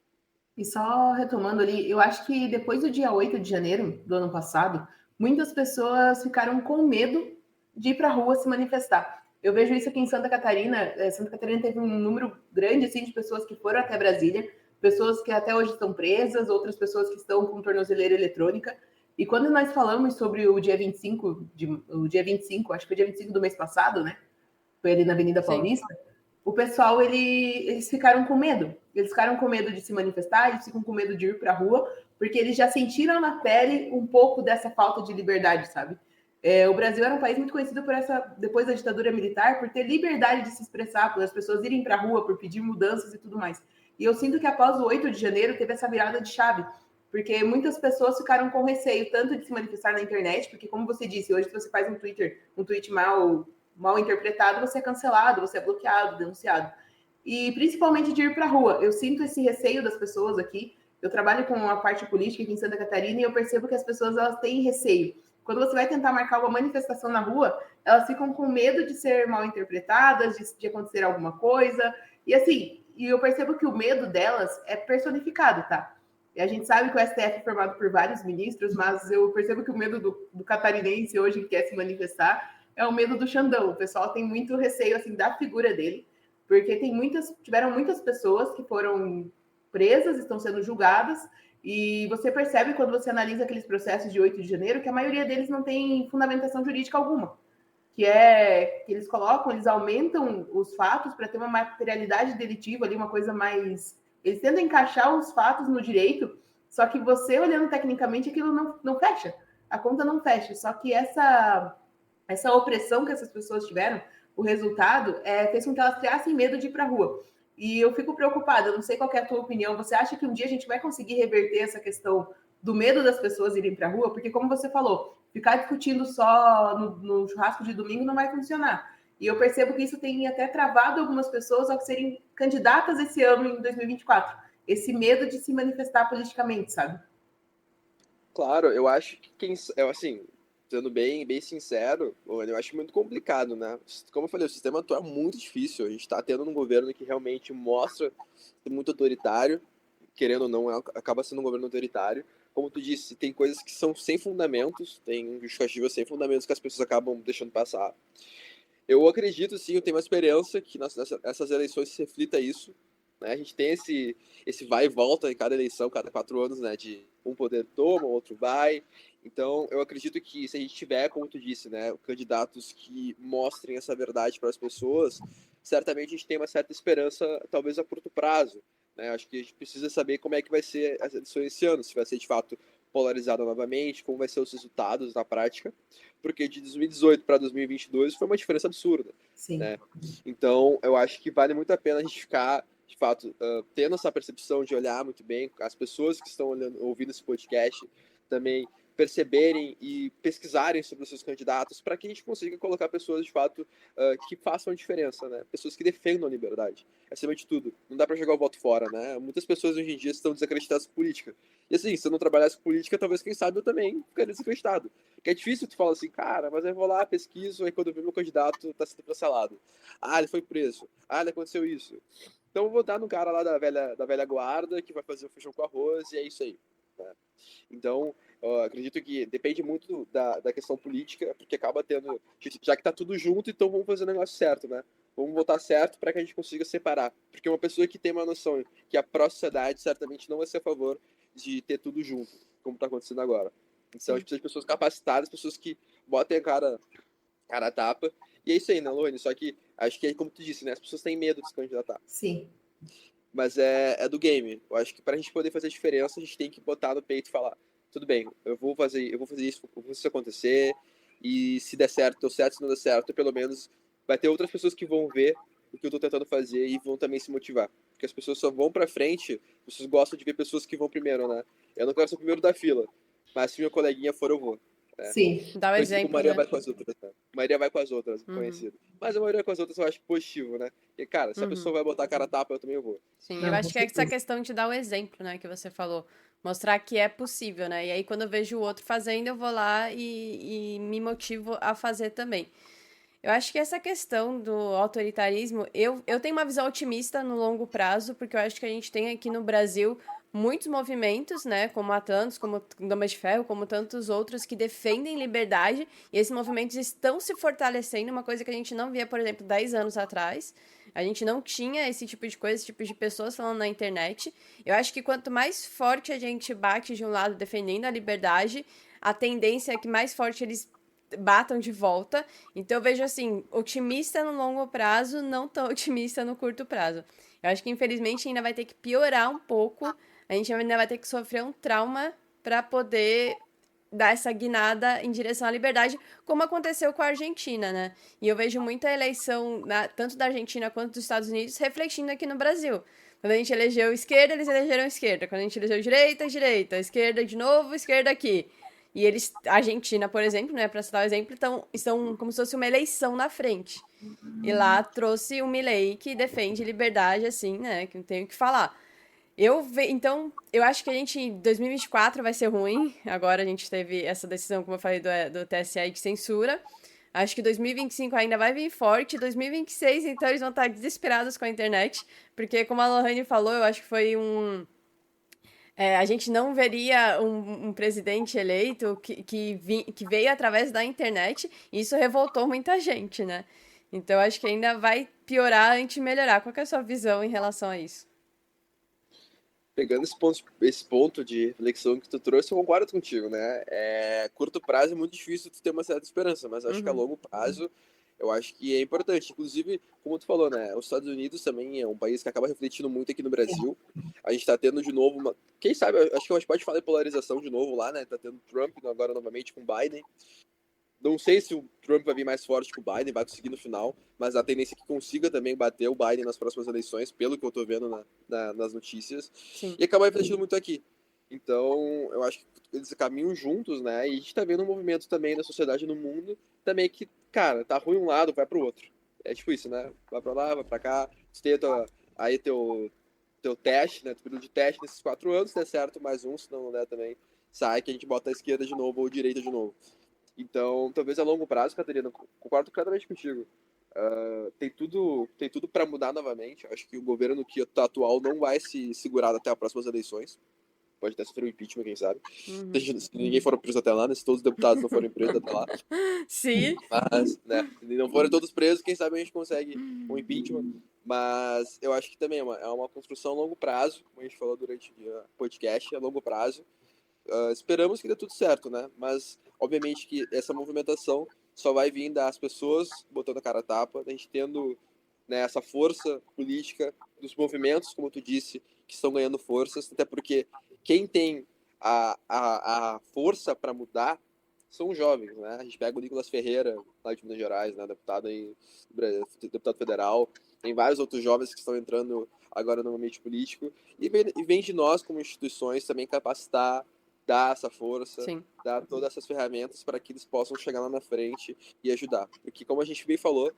E só retomando ali, eu acho que depois do dia 8 de janeiro do ano passado, muitas pessoas ficaram com medo de ir para a rua se manifestar. Eu vejo isso aqui em Santa Catarina. Santa Catarina teve um número grande assim, de pessoas que foram até Brasília, pessoas que até hoje estão presas, outras pessoas que estão com tornozeleira eletrônica. E quando nós falamos sobre o dia 25, acho que foi o dia 25 do mês passado, né? Foi ali na Avenida Paulista. Sim. O pessoal, eles ficaram com medo. Eles ficaram com medo de se manifestar, eles ficam com medo de ir para a rua, porque eles já sentiram na pele um pouco dessa falta de liberdade, sabe? O Brasil era um país muito conhecido por depois da ditadura militar, por ter liberdade de se expressar, por as pessoas irem para a rua, por pedir mudanças e tudo mais. E eu sinto que após o 8 de janeiro teve essa virada de chave, porque muitas pessoas ficaram com receio tanto de se manifestar na internet, porque como você disse, hoje se você faz um tweet mal interpretado, você é cancelado, você é bloqueado, denunciado. E principalmente de ir para a rua. Eu sinto esse receio das pessoas aqui. Eu trabalho com a parte política aqui em Santa Catarina e eu percebo que as pessoas elas têm receio. Quando você vai tentar marcar uma manifestação na rua, elas ficam com medo de ser mal interpretadas, de acontecer alguma coisa. E assim, eu percebo que o medo delas é personificado, tá? E a gente sabe que o STF é formado por vários ministros, mas eu percebo que o medo do catarinense hoje que quer se manifestar é o medo do Xandão. O pessoal tem muito receio assim da figura dele, porque tiveram muitas pessoas que foram presas, estão sendo julgadas, e você percebe quando você analisa aqueles processos de 8 de janeiro que a maioria deles não tem fundamentação jurídica alguma, que eles aumentam os fatos para ter uma materialidade delitiva ali, uma coisa mais... Eles tentam encaixar os fatos no direito, só que você olhando tecnicamente aquilo não fecha, a conta não fecha, só que essa opressão que essas pessoas tiveram, o resultado fez com que elas criassem medo de ir para a rua. E eu fico preocupada, eu não sei qual é a tua opinião, você acha que um dia a gente vai conseguir reverter essa questão do medo das pessoas irem para a rua? Porque como você falou, ficar discutindo só no churrasco de domingo não vai funcionar. E eu percebo que isso tem até travado algumas pessoas ao serem candidatas esse ano, em 2024. Esse medo de se manifestar politicamente, sabe? Claro, eu acho que assim, sendo bem sincero, eu acho muito complicado, né? Como eu falei, o sistema atual é muito difícil. A gente está tendo um governo que realmente mostra ser muito autoritário, querendo ou não, acaba sendo um governo autoritário. Como tu disse, tem coisas que são sem fundamentos, tem justificativas sem fundamentos que as pessoas acabam deixando passar. Eu acredito, sim, eu tenho uma esperança que nessas eleições se reflita isso, né? A gente tem esse vai e volta em cada eleição, cada 4 anos, né? De um poder toma, o outro vai. Então, eu acredito que se a gente tiver, como tu disse, né, candidatos que mostrem essa verdade para as pessoas, certamente a gente tem uma certa esperança, talvez a curto prazo, né? Acho que a gente precisa saber como é que vai ser as eleições esse ano, se vai ser de fato polarizada novamente, como vai ser os resultados na prática, porque de 2018 para 2022 foi uma diferença absurda. Sim. Né? Então, eu acho que vale muito a pena a gente ficar, de fato, tendo essa percepção de olhar muito bem, as pessoas que estão ouvindo esse podcast também perceberem e pesquisarem sobre os seus candidatos para que a gente consiga colocar pessoas, de fato, que façam a diferença, né? Pessoas que defendam a liberdade, acima de tudo. Não dá para jogar o voto fora, né? Muitas pessoas hoje em dia estão desacreditadas com política. E assim, se eu não trabalhasse com política, talvez, quem sabe, eu também ficaria desacreditado. Porque é difícil tu falar assim, cara, mas eu vou lá, pesquiso, aí quando eu ver meu candidato tá sendo cancelado. Ah, ele foi preso. Ah, ele aconteceu isso. Então eu vou dar no cara lá da velha guarda, que vai fazer o feijão com arroz, e é isso aí. Né? Então, eu acredito que depende muito da questão política, porque acaba tendo... Já que tá tudo junto, então vamos fazer o negócio certo, né? Vamos votar certo para que a gente consiga separar. Porque uma pessoa que tem uma noção que a pró-sociedade certamente não vai ser a favor de ter tudo junto, como está acontecendo agora. Então a gente precisa de pessoas capacitadas, pessoas que botem a cara a tapa. E é isso aí, né, Lohane? Só que acho que é como tu disse, né? As pessoas têm medo de se candidatar. Sim. mas é do game. Eu acho que pra gente poder fazer a diferença, a gente tem que botar no peito e falar, tudo bem, eu vou fazer isso, eu vou fazer isso acontecer, e se der certo, deu certo, se não der certo, pelo menos vai ter outras pessoas que vão ver o que eu tô tentando fazer e vão também se motivar. Porque as pessoas só vão pra frente, as pessoas gostam de ver pessoas que vão primeiro, né? Eu não quero ser o primeiro da fila, mas se minha coleguinha for, eu vou. Né? Sim. Dá o Conhecido como exemplo, Maria né? vai com as outras, né? Maria vai com as outras, Uhum. conhecido. Mas a maioria com as outras eu acho positivo, né? Porque, cara, se a pessoa vai botar a cara a tapa, eu também vou. Sim, Não, eu com acho que é essa certeza. questão de dar o exemplo, né, que você falou. Mostrar que é possível, né? E aí, quando eu vejo o outro fazendo, eu vou lá e me motivo a fazer também. Eu acho que essa questão do autoritarismo, eu tenho uma visão otimista no longo prazo, porque eu acho que a gente tem aqui no Brasil muitos movimentos, né, como a Tantos, como Damas de Ferro, como tantos outros que defendem liberdade, e esses movimentos estão se fortalecendo, uma coisa que a gente não via, por exemplo, 10 anos atrás. A gente não tinha esse tipo de coisa, esse tipo de pessoas falando na internet. Eu acho que quanto mais forte a gente bate de um lado defendendo a liberdade, a tendência é que mais forte eles batam de volta. Então eu vejo assim, otimista no longo prazo, não tão otimista no curto prazo. Eu acho que infelizmente ainda vai ter que piorar um pouco, a gente ainda vai ter que sofrer um trauma para poder dar essa guinada em direção à liberdade, como aconteceu com a Argentina, né? E eu vejo muita eleição, tanto da Argentina quanto dos Estados Unidos, refletindo aqui no Brasil. Quando a gente elegeu esquerda, eles elegeram esquerda. Quando a gente elegeu direita, direita. Esquerda de novo, esquerda aqui. E eles, a Argentina, por exemplo, né, para citar o exemplo, estão como se fosse uma eleição na frente. E lá trouxe o Milei que defende liberdade, assim, né, que não tenho o que falar. Então, eu acho que a gente, em 2024 vai ser ruim. Agora a gente teve essa decisão, como eu falei, do TSE de censura. Acho que 2025 ainda vai vir forte. 2026, então, eles vão estar desesperados com a internet. Porque, como a Lohane falou, eu acho que foi a gente não veria um presidente eleito que veio através da internet, e isso revoltou muita gente, né? Então, acho que ainda vai piorar antes de melhorar. Qual que é a sua visão em relação a isso? Pegando esse ponto de reflexão que tu trouxe, eu concordo contigo, né? Curto prazo é muito difícil tu ter uma certa esperança, mas acho que a longo prazo eu acho que é importante. Inclusive, como tu falou, né? Os Estados Unidos também é um país que acaba refletindo muito aqui no Brasil. A gente tá tendo de novo uma. Quem sabe, acho que a gente pode falar de polarização de novo lá, né? Tá tendo Trump agora novamente com Biden. Não sei se o Trump vai vir mais forte que o Biden, vai conseguir no final, mas a tendência é que consiga também bater o Biden nas próximas eleições, pelo que eu tô vendo nas notícias. Sim. E acabar refletindo muito aqui. Então, eu acho que eles caminham juntos, né? E a gente tá vendo um movimento também na sociedade no mundo, também que, cara, tá ruim um lado, vai pro outro. É tipo isso, né? Vai pra lá, vai pra cá, você tem aí teu teste, né? Teu período de teste nesses 4 anos, se der certo, mais um, se não der também, sai que a gente bota a esquerda de novo ou a direita de novo. Então, talvez a longo prazo, Catarina, concordo completamente contigo. Tem tudo para mudar novamente. Acho que o governo que tá atual não vai se segurar até as próximas eleições. Pode até sofrer um impeachment, quem sabe. Se ninguém for preso até lá, né? Se todos os deputados não forem presos até lá. Sim. Mas, né? Se não forem todos presos, quem sabe a gente consegue um impeachment. Mas eu acho que também é uma construção a longo prazo, como a gente falou durante o podcast, a longo prazo. Esperamos que dê tudo certo, né? Mas, obviamente, que essa movimentação só vai vir das pessoas botando a cara a tapa, a gente tendo, né, essa força política dos movimentos, como tu disse, que estão ganhando forças, até porque quem tem a força para mudar são os jovens, né? A gente pega o Nicolas Ferreira, lá de Minas Gerais, né, deputado federal, tem vários outros jovens que estão entrando agora no ambiente político, e vem de nós, como instituições, também capacitar, dar essa força, Sim. dar todas essas ferramentas para que eles possam chegar lá na frente e ajudar. Porque, como a gente bem falou,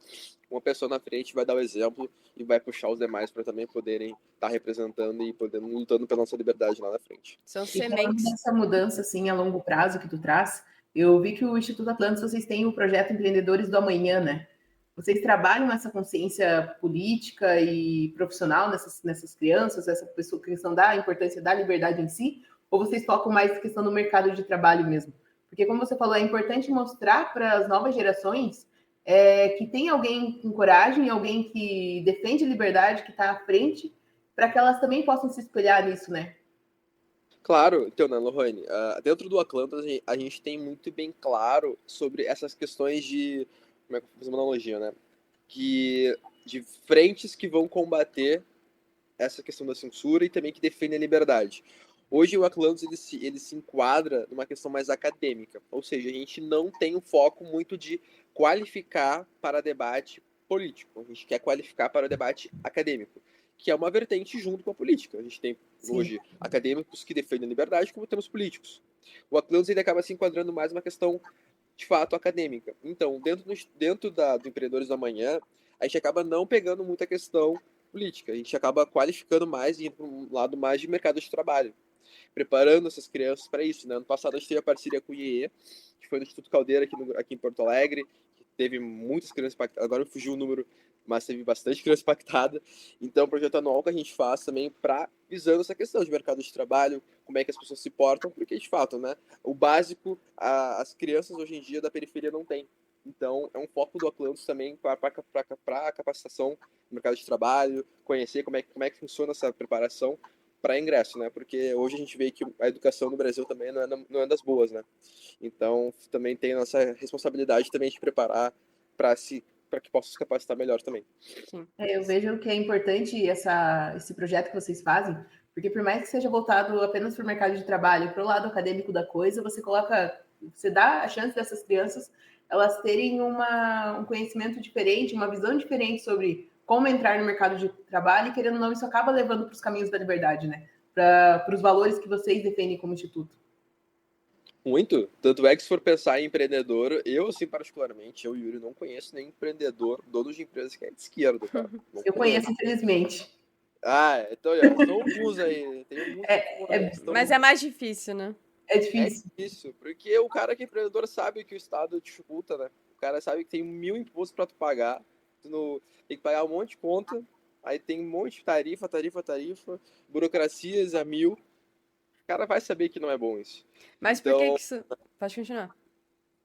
uma pessoa na frente vai dar o exemplo e vai puxar os demais para também poderem estar representando e podendo lutando pela nossa liberdade lá na frente. São E falando sementes. dessa mudança assim a longo prazo que tu traz, eu vi que o Instituto Atlantis, vocês têm o projeto Empreendedores do Amanhã, né? Vocês trabalham essa consciência política e profissional nessas crianças, essa questão da importância da liberdade em si, ou vocês focam mais na questão do mercado de trabalho mesmo? Porque, como você falou, é importante mostrar para as novas gerações que tem alguém com coragem, alguém que defende liberdade, que está à frente, para que elas também possam se espelhar nisso, né? Claro, então, né, Lohane, dentro do Atlantas a gente tem muito bem claro sobre essas questões de, como é que eu vou fazer uma analogia, né? De frentes que vão combater essa questão da censura e também que defende a liberdade. Hoje o Atlantis ele se enquadra numa questão mais acadêmica, ou seja, a gente não tem um foco muito de qualificar para debate político, a gente quer qualificar para o debate acadêmico, que é uma vertente junto com a política. A gente tem hoje acadêmicos que defendem a liberdade, como temos políticos. O Atlantis ele acaba se enquadrando mais numa questão de fato acadêmica. Então, dentro do Empreendedores do Amanhã, a gente acaba não pegando muita questão política, a gente acaba qualificando mais e indo para um lado mais de mercado de trabalho, preparando essas crianças para isso, né? Ano passado a gente teve a parceria com o IEE, que foi no Instituto Caldeira aqui em Porto Alegre, que teve muitas crianças impactadas, agora me fugiu o número, mas teve bastante criança impactada. Então, o projeto anual que a gente faz também para visando essa questão de mercado de trabalho, como é que as pessoas se portam, porque de fato, né? O básico, as crianças hoje em dia da periferia não têm. Então, é um foco do Atlantis também para a capacitação no mercado de trabalho, conhecer como é que funciona essa preparação para ingresso, né? Porque hoje a gente vê que a educação no Brasil também não é das boas, né? Então, também tem a nossa responsabilidade também de preparar para que possa se capacitar melhor também. Eu vejo que é importante esse projeto que vocês fazem, porque por mais que seja voltado apenas para o mercado de trabalho, para o lado acadêmico da coisa, você dá a chance dessas crianças elas terem um conhecimento diferente, uma visão diferente sobre como entrar no mercado de trabalho, e querendo ou não, isso acaba levando para os caminhos da liberdade, né? Para os valores que vocês defendem como instituto. Muito. Tanto é que se for pensar em empreendedor, eu, assim, particularmente, eu e o Yuri, não conheço nenhum empreendedor, dono de empresas que é de esquerda, cara. Eu conheço, infelizmente. Então, são alguns aí. Tem alguns mas é mais difícil, né? É difícil. É difícil, porque o cara que é empreendedor sabe que o Estado dificulta, né? O cara sabe que tem 1000 impostos para tu pagar, tem que pagar um monte de conta, aí tem um monte de tarifa, burocracias a 1000. O cara vai saber que não é bom isso. Mas por que isso... Pode continuar.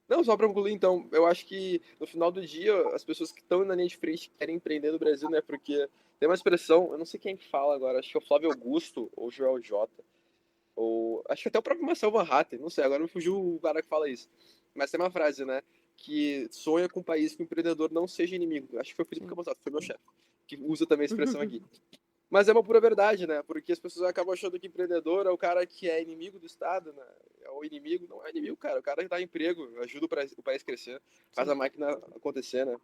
Não, só para concluir, então, eu acho que no final do dia, as pessoas que estão na linha de frente querem empreender no Brasil, né? Porque tem uma expressão, eu não sei quem fala agora, acho que é o Flávio Augusto ou o Joel J. Ou acho que até o próprio Marcel Van Hatten, não sei, agora me fugiu o cara que fala isso. Mas tem uma frase, né? Que sonha com um país que o empreendedor não seja inimigo. Acho que foi o Felipe Campos, foi meu chefe, que usa também a expressão aqui. Mas é uma pura verdade, né? Porque as pessoas acabam achando que empreendedor é o cara que é inimigo do Estado, né? É o inimigo, não é inimigo, cara. O cara que dá emprego, ajuda o país a crescer, faz a máquina acontecer, né?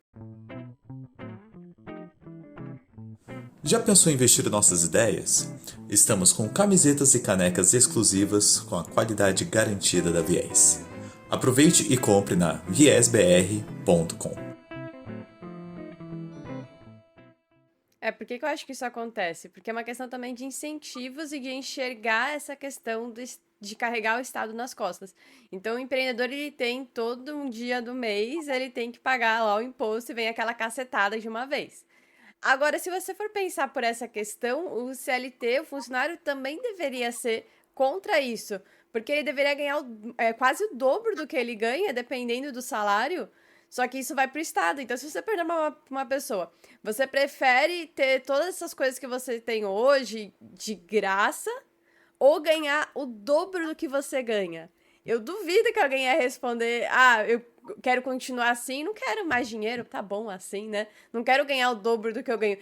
Já pensou em investir nossas ideias? Estamos com camisetas e canecas exclusivas com a qualidade garantida da Viés. Aproveite e compre na viesbr.com. Por que eu acho que isso acontece? Porque é uma questão também de incentivos e de enxergar essa questão de carregar o Estado nas costas. Então, o empreendedor, ele tem todo um dia do mês, ele tem que pagar lá o imposto e vem aquela cacetada de uma vez. Agora, se você for pensar por essa questão, o CLT, o funcionário, também deveria ser contra isso, porque ele deveria ganhar quase o dobro do que ele ganha, dependendo do salário, só que isso vai para o Estado. Então, se você perder uma pessoa, você prefere ter todas essas coisas que você tem hoje de graça ou ganhar o dobro do que você ganha? Eu duvido que alguém ia responder, eu quero continuar assim, não quero mais dinheiro, tá bom assim, né? Não quero ganhar o dobro do que eu ganho.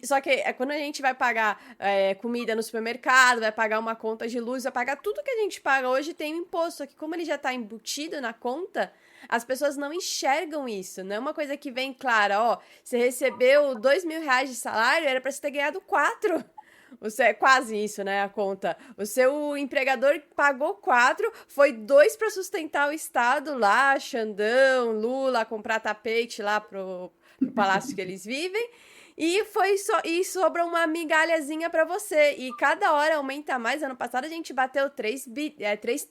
Só que quando a gente vai pagar comida no supermercado, vai pagar uma conta de luz, vai pagar tudo que a gente paga hoje tem um imposto. Só que como ele já tá embutido na conta, as pessoas não enxergam isso. Não é uma coisa que vem clara, você recebeu R$2.000 de salário, era pra você ter ganhado 4. É quase isso, né, a conta. O seu empregador pagou 4, foi 2 para sustentar o Estado lá, Xandão, Lula, comprar tapete lá pro palácio que eles vivem, e sobra uma migalhazinha para você, e cada hora aumenta mais. Ano passado a gente bateu 3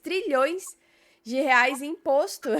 trilhões de reais em imposto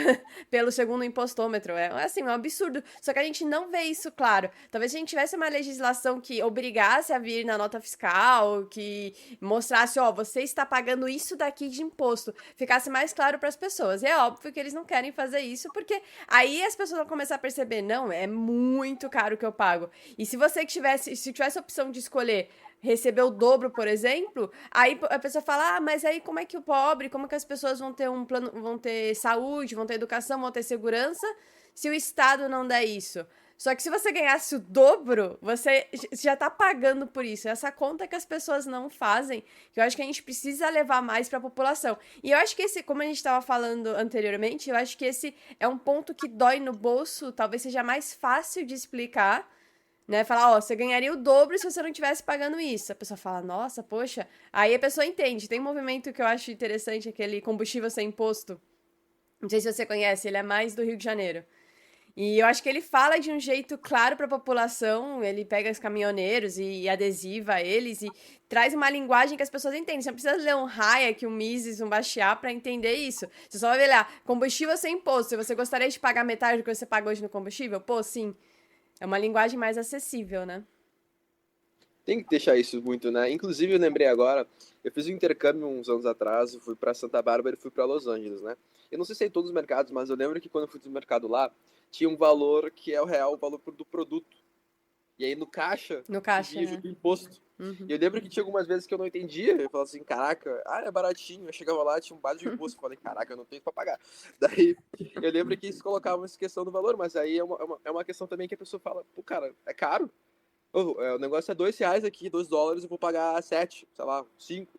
pelo segundo impostômetro. É assim, um absurdo. Só que a gente não vê isso claro. Talvez se a gente tivesse uma legislação que obrigasse a vir na nota fiscal, que mostrasse, você está pagando isso daqui de imposto, ficasse mais claro para as pessoas. E é óbvio que eles não querem fazer isso, porque aí as pessoas vão começar a perceber, não, é muito caro o que eu pago. E se tivesse a opção de escolher receber o dobro, por exemplo, aí a pessoa fala, mas aí como é que o pobre, como é que as pessoas vão ter um plano, vão ter saúde, vão ter educação, vão ter segurança, se o Estado não der isso? Só que se você ganhasse o dobro, você já tá pagando por isso. Essa conta que as pessoas não fazem, que eu acho que a gente precisa levar mais para a população. E eu acho que esse, como a gente estava falando anteriormente, eu acho que esse é um ponto que dói no bolso, talvez seja mais fácil de explicar, né? Falar, ó, você ganharia o dobro se você não estivesse pagando isso. A pessoa fala, nossa, poxa. Aí a pessoa entende. Tem um movimento que eu acho interessante, aquele combustível sem imposto. Não sei se você conhece, ele é mais do Rio de Janeiro. E eu acho que ele fala de um jeito claro para a população, ele pega os caminhoneiros e adesiva eles e traz uma linguagem que as pessoas entendem. Você não precisa ler um Hayek, um Mises, um Bastiat para entender isso. Você só vai ver lá, combustível sem imposto. Se você gostaria de pagar metade do que você paga hoje no combustível, pô, sim. É uma linguagem mais acessível, né? Tem que deixar isso muito, né? Inclusive, eu lembrei agora, eu fiz um intercâmbio uns anos atrás, eu fui para Santa Bárbara e fui para Los Angeles, né? Eu não sei se é em todos os mercados, mas eu lembro que quando eu fui no mercado lá, tinha um valor que é o real, o valor do produto. E aí no caixa, né? do imposto. Uhum. E eu lembro que tinha algumas vezes que eu não entendia. Eu falava assim, caraca, é baratinho. Eu chegava lá, tinha um base de imposto. Eu falei, caraca, eu não tenho pra pagar. Daí eu lembro que eles colocavam essa questão do valor, mas aí é uma questão também que a pessoa fala, pô, cara, é caro. O negócio é R$2 aqui, $2, eu vou pagar 7, sei lá, 5.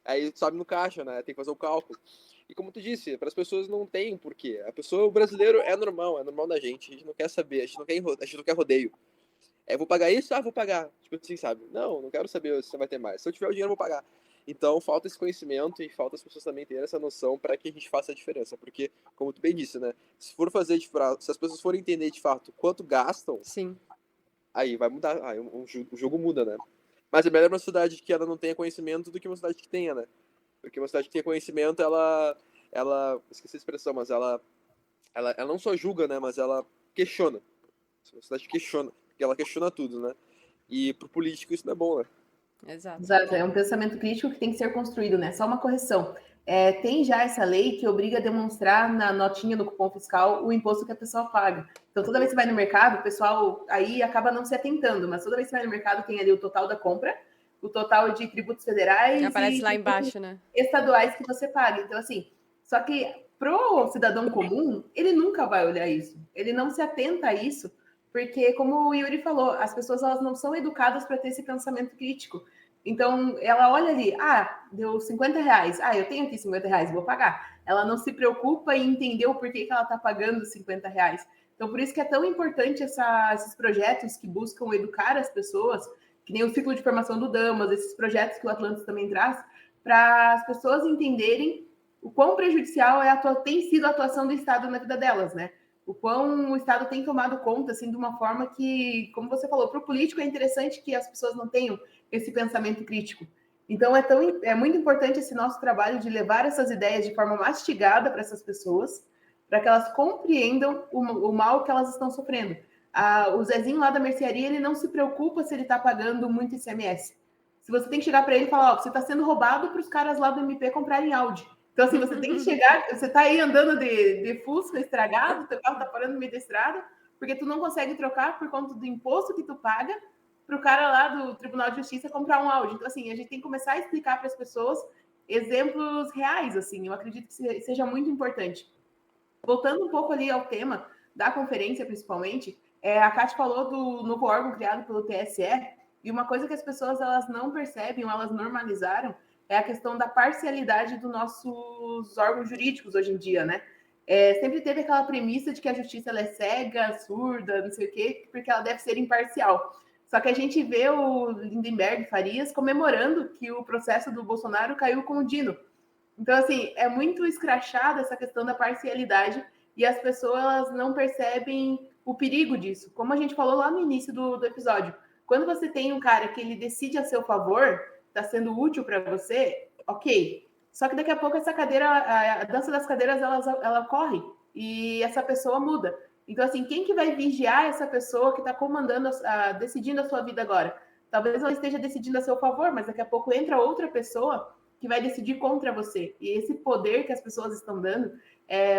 Aí sobe no caixa, né? Tem que fazer o cálculo. E como tu disse, para as pessoas não tem porquê. O brasileiro é normal da gente. A gente não quer saber, a gente não quer rodeio. Vou pagar isso? Vou pagar. Tipo assim, sabe? Não quero saber se você vai ter mais. Se eu tiver o dinheiro, eu vou pagar. Então, falta esse conhecimento e falta as pessoas também terem essa noção para que a gente faça a diferença. Porque, como tu bem disse, né? Se as pessoas forem entender de fato quanto gastam, sim, aí vai mudar. Aí o jogo muda, né? Mas é melhor uma cidade que ela não tenha conhecimento do que uma cidade que tenha, né? Porque uma cidade que tenha conhecimento, ela esqueci a expressão, mas ela não só julga, né? Mas ela questiona. Uma cidade questiona. Porque ela questiona tudo, né? E pro político isso não é bom, né? Exato. É um pensamento crítico que tem que ser construído, né? Só uma correção. Tem já essa lei que obriga a demonstrar na notinha do cupom fiscal o imposto que a pessoa paga. Então, toda vez que você vai no mercado, o pessoal aí acaba não se atentando, mas toda vez que você vai no mercado tem ali o total da compra, o total de tributos federais aparece e lá embaixo, né? Estaduais que você paga. Então, assim, só que pro cidadão comum, ele nunca vai olhar isso. Ele não se atenta a isso, porque, como o Yuri falou, as pessoas elas não são educadas para ter esse pensamento crítico. Então, ela olha ali, deu R$50. Eu tenho aqui R$50, vou pagar. Ela não se preocupa em entender o porquê que ela está pagando R$50. Então, por isso que é tão importante esses projetos que buscam educar as pessoas, que nem o ciclo de formação do Damas, esses projetos que o Atlantis também traz, para as pessoas entenderem o quão prejudicial tem sido a atuação do Estado na vida delas, né? O quão o Estado tem tomado conta, assim, de uma forma que, como você falou, para o político é interessante que as pessoas não tenham esse pensamento crítico. Então, é muito importante esse nosso trabalho de levar essas ideias de forma mastigada para essas pessoas, para que elas compreendam o mal que elas estão sofrendo. O Zezinho lá da mercearia, ele não se preocupa se ele está pagando muito ICMS. Se você tem que chegar para ele e falar, você está sendo roubado para os caras lá do MP comprarem Audi. Então, assim, você tem que chegar, você está aí andando de Fusca estragado, teu carro está parando no meio da estrada, porque tu não consegue trocar por conta do imposto que tu paga para o cara lá do Tribunal de Justiça comprar um Audi. Então, assim, a gente tem que começar a explicar para as pessoas exemplos reais, assim, eu acredito que seja muito importante. Voltando um pouco ali ao tema da conferência, principalmente, a Cátia falou do novo órgão criado pelo TSE, e uma coisa que as pessoas elas não percebem, ou elas normalizaram, é a questão da parcialidade dos nossos órgãos jurídicos hoje em dia, né? Sempre teve aquela premissa de que a justiça ela é cega, surda, não sei o quê, porque ela deve ser imparcial. Só que a gente vê o Lindenberg Farias comemorando que o processo do Bolsonaro caiu com o Dino. Então, assim, é muito escrachada essa questão da parcialidade e as pessoas não percebem o perigo disso. Como a gente falou lá no início do episódio, quando você tem um cara que ele decide a seu favor, está sendo útil para você, ok. Só que daqui a pouco essa cadeira, a dança das cadeiras, ela corre e essa pessoa muda. Então, assim, quem que vai vigiar essa pessoa que está comandando, decidindo a sua vida agora? Talvez ela esteja decidindo a seu favor, mas daqui a pouco entra outra pessoa que vai decidir contra você. E esse poder que as pessoas estão dando,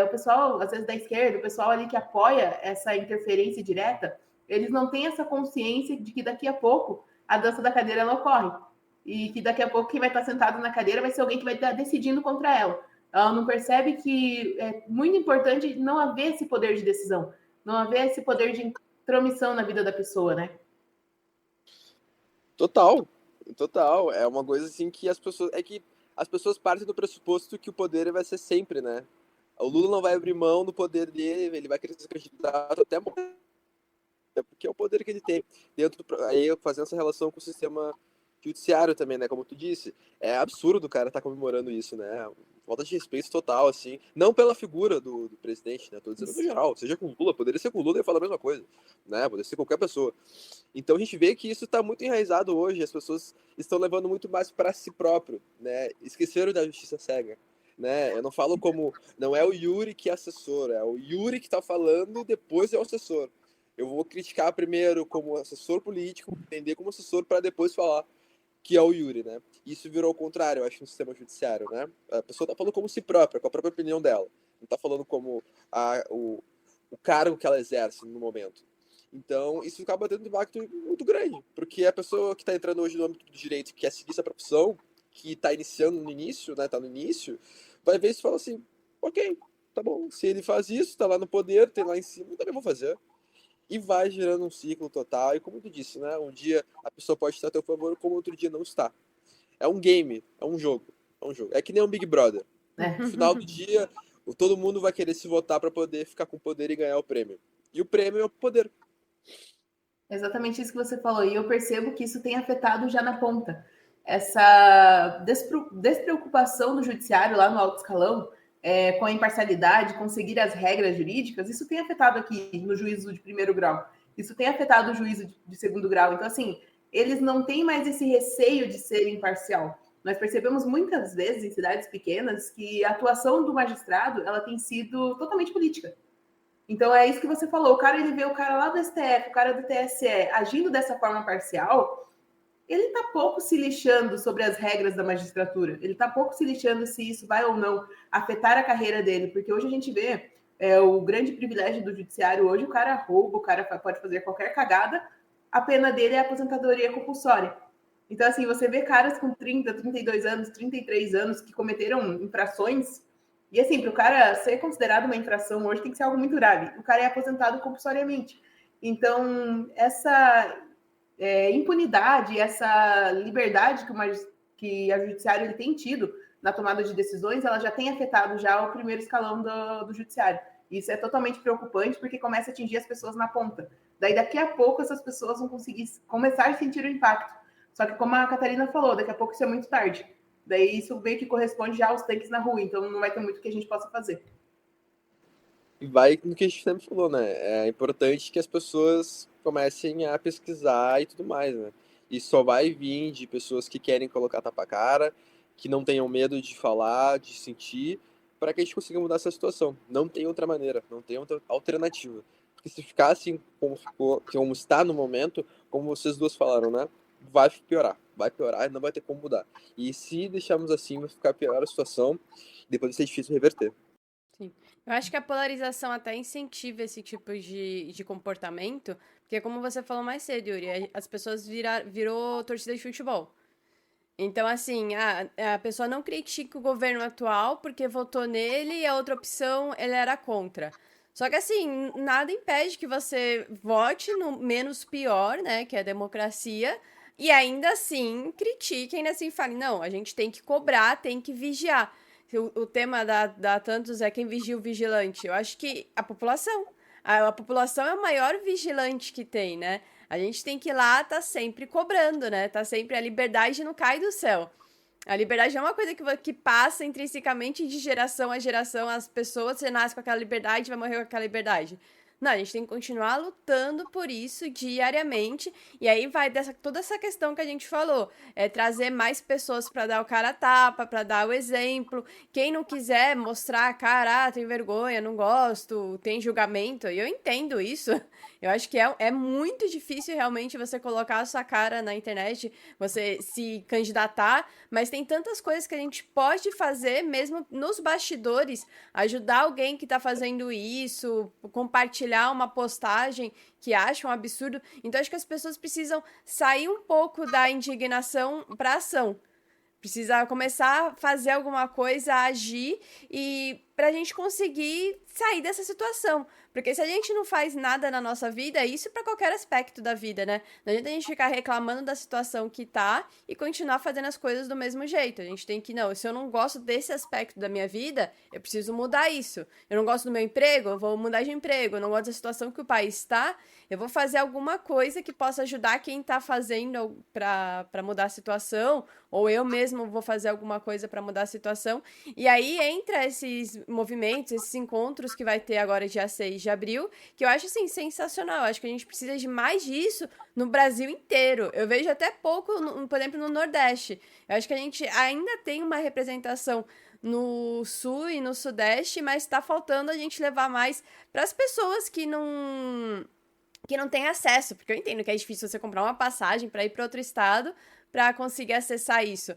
o pessoal, às vezes da esquerda, o pessoal ali que apoia essa interferência direta, eles não têm essa consciência de que daqui a pouco a dança da cadeira ela ocorre. E que daqui a pouco quem vai estar sentado na cadeira vai ser alguém que vai estar decidindo contra ela. Ela não percebe que é muito importante não haver esse poder de decisão, não haver esse poder de intromissão na vida da pessoa, né? Total. É uma coisa assim que as pessoas partem do pressuposto que o poder vai ser sempre, né? O Lula não vai abrir mão do poder dele, ele vai querer ser candidato até morrer, porque é o poder que ele tem. Aí fazendo essa relação com o sistema judiciário também, né? Como tu disse, é absurdo o cara estar comemorando isso, né? Falta de respeito total, assim. Não pela figura do presidente, né? Tô dizendo no geral. Seja com o Lula, poderia ser com o Lula e falar a mesma coisa, né? Poderia ser qualquer pessoa. Então a gente vê que isso está muito enraizado hoje. As pessoas estão levando muito mais para si próprio, né? Esqueceram da justiça cega, né? Eu não falo como... Não é o Yuri que é assessor, é o Yuri que está falando e depois é o assessor. Eu vou criticar primeiro como assessor político, entender como assessor para depois falar que é o Yuri, né? Isso virou o contrário, eu acho, no sistema judiciário, né? A pessoa tá falando como si própria, com a própria opinião dela. Não tá falando como o cargo que ela exerce no momento. Então, isso acaba tendo um impacto muito grande, porque a pessoa que está entrando hoje no âmbito do direito, que quer seguir essa profissão, que está iniciando no início, né? Tá no início, vai ver isso e fala assim, ok, tá bom, se ele faz isso, tá lá no poder, tem lá em cima, eu também vou fazer. E vai gerando um ciclo total. E como tu disse, né? Um dia a pessoa pode estar a teu favor, como outro dia não está. É um game, é um jogo. É que nem um Big Brother. No final do dia, todo mundo vai querer se votar para poder ficar com poder e ganhar o prêmio. E o prêmio é o poder. Exatamente isso que você falou. E eu percebo que isso tem afetado já na ponta. Essa despreocupação do judiciário lá no alto escalão, com a imparcialidade, com seguir as regras jurídicas, isso tem afetado aqui no juízo de primeiro grau. Isso tem afetado o juízo de segundo grau. Então, assim, eles não têm mais esse receio de ser imparcial. Nós percebemos muitas vezes em cidades pequenas que a atuação do magistrado ela tem sido totalmente política. Então, é isso que você falou. O cara, ele vê o cara lá do STF, o cara do TSE, agindo dessa forma parcial, ele está pouco se lixando sobre as regras da magistratura. Ele está pouco se lixando se isso vai ou não afetar a carreira dele. Porque hoje a gente vê o grande privilégio do judiciário. Hoje o cara rouba, o cara pode fazer qualquer cagada. A pena dele é a aposentadoria compulsória. Então, assim, você vê caras com 30, 32 anos, 33 anos que cometeram infrações. E, assim, para o cara ser considerado uma infração hoje tem que ser algo muito grave. O cara é aposentado compulsoriamente. Então, essa... impunidade, essa liberdade que a judiciário ele tem tido na tomada de decisões, ela já tem afetado já o primeiro escalão do judiciário. Isso é totalmente preocupante porque começa a atingir as pessoas na ponta. Daí, daqui a pouco, essas pessoas vão conseguir começar a sentir o impacto. Só que, como a Catarina falou, daqui a pouco isso é muito tarde. Daí, isso meio que corresponde já aos tanques na rua. Então, não vai ter muito que a gente possa fazer. E vai no que a gente sempre falou, né? É importante que as pessoas comecem a pesquisar e tudo mais, né? E só vai vir de pessoas que querem colocar tapa-cara, que não tenham medo de falar, de sentir, para que a gente consiga mudar essa situação. Não tem outra maneira, não tem outra alternativa. Porque se ficar assim como está no momento, como vocês duas falaram, né? Vai piorar e não vai ter como mudar. E se deixarmos assim, vai ficar pior a situação, depois vai ser difícil reverter. Sim. Eu acho que a polarização até incentiva esse tipo de comportamento, porque como você falou mais cedo, Yuri, as pessoas virou torcida de futebol. Então, assim, a pessoa não critica o governo atual porque votou nele e a outra opção ele era contra. Só que, assim, nada impede que você vote no menos pior, né, que é a democracia, e ainda assim critique, ainda assim fale, não, a gente tem que cobrar, tem que vigiar. O tema da Tantos é quem vigia o vigilante. Eu acho que a população. A população é o maior vigilante que tem, né? A gente tem que ir lá, tá sempre cobrando, né? Tá sempre... A liberdade não cai do céu. A liberdade não é uma coisa que passa intrinsecamente de geração a geração. As pessoas, você nasce com aquela liberdade, vai morrer com aquela liberdade. Não, a gente tem que continuar lutando por isso diariamente. E aí vai toda essa questão que a gente falou. Trazer mais pessoas para dar o cara a tapa, para dar o exemplo. Quem não quiser mostrar a cara, tem vergonha, não gosto, tem julgamento. E eu entendo isso. Eu acho que é muito difícil realmente você colocar a sua cara na internet, você se candidatar, mas tem tantas coisas que a gente pode fazer mesmo nos bastidores, ajudar alguém que tá fazendo isso, compartilhar uma postagem que acha um absurdo. Então, acho que as pessoas precisam sair um pouco da indignação para ação. Precisa começar a fazer alguma coisa, a agir, e pra gente conseguir sair dessa situação. Porque se a gente não faz nada na nossa vida, isso para qualquer aspecto da vida, né? Não adianta a gente ficar reclamando da situação que tá e continuar fazendo as coisas do mesmo jeito. A gente tem que, não, se eu não gosto desse aspecto da minha vida, eu preciso mudar isso. Eu não gosto do meu emprego, eu vou mudar de emprego. Eu não gosto da situação que o país está, eu vou fazer alguma coisa que possa ajudar quem tá fazendo para mudar a situação, ou eu mesmo vou fazer alguma coisa para mudar a situação. E aí entra esses movimentos, esses encontros que vai ter agora dia 6 de abril, que eu acho, assim, sensacional. Eu acho que a gente precisa de mais disso no Brasil inteiro. Eu vejo até pouco, por exemplo, no Nordeste. Eu acho que a gente ainda tem uma representação no Sul e no Sudeste, mas está faltando a gente levar mais para as pessoas que não têm acesso, porque eu entendo que é difícil você comprar uma passagem para ir para outro estado para conseguir acessar isso.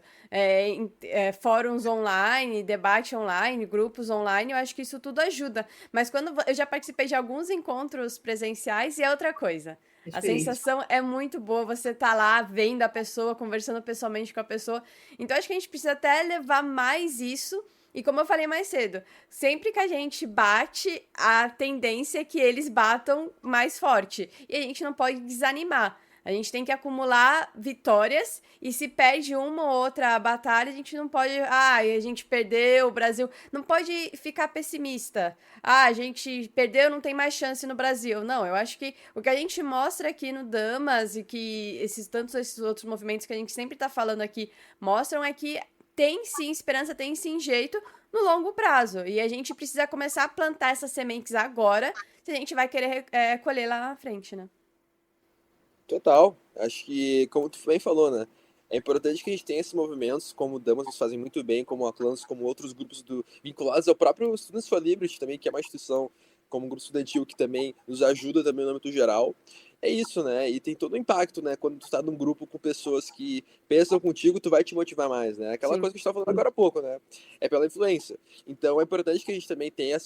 Fóruns online, debate online, grupos online, eu acho que isso tudo ajuda. Mas quando eu já participei de alguns encontros presenciais e é outra coisa. A sensação é muito boa, você tá lá vendo a pessoa, conversando pessoalmente com a pessoa. Então, acho que a gente precisa até levar mais isso. E como eu falei mais cedo, sempre que a gente bate, a tendência é que eles batam mais forte. E a gente não pode desanimar. A gente tem que acumular vitórias e se perde uma ou outra batalha, a gente não pode... a gente perdeu, o Brasil... Não pode ficar pessimista. A gente perdeu, não tem mais chance no Brasil. Não, eu acho que o que a gente mostra aqui no Damas e que esses outros movimentos que a gente sempre tá falando aqui mostram é que tem sim esperança, tem sim jeito no longo prazo. E a gente precisa começar a plantar essas sementes agora, se a gente vai querer colher lá na frente, né? Total. Acho que, como tu bem falou, né? É importante que a gente tenha esses movimentos, como o Damas nos fazem muito bem, como o Atlantis, como outros grupos vinculados ao próprio Students for Liberty também, que é uma instituição como um grupo estudantil que também nos ajuda também no âmbito geral. É isso, né? E tem todo o impacto, né? Quando tu tá num grupo com pessoas que pensam contigo, tu vai te motivar mais, né? Aquela Sim. coisa que a gente tava falando agora há pouco, né? É pela influência. Então é importante que a gente também tenha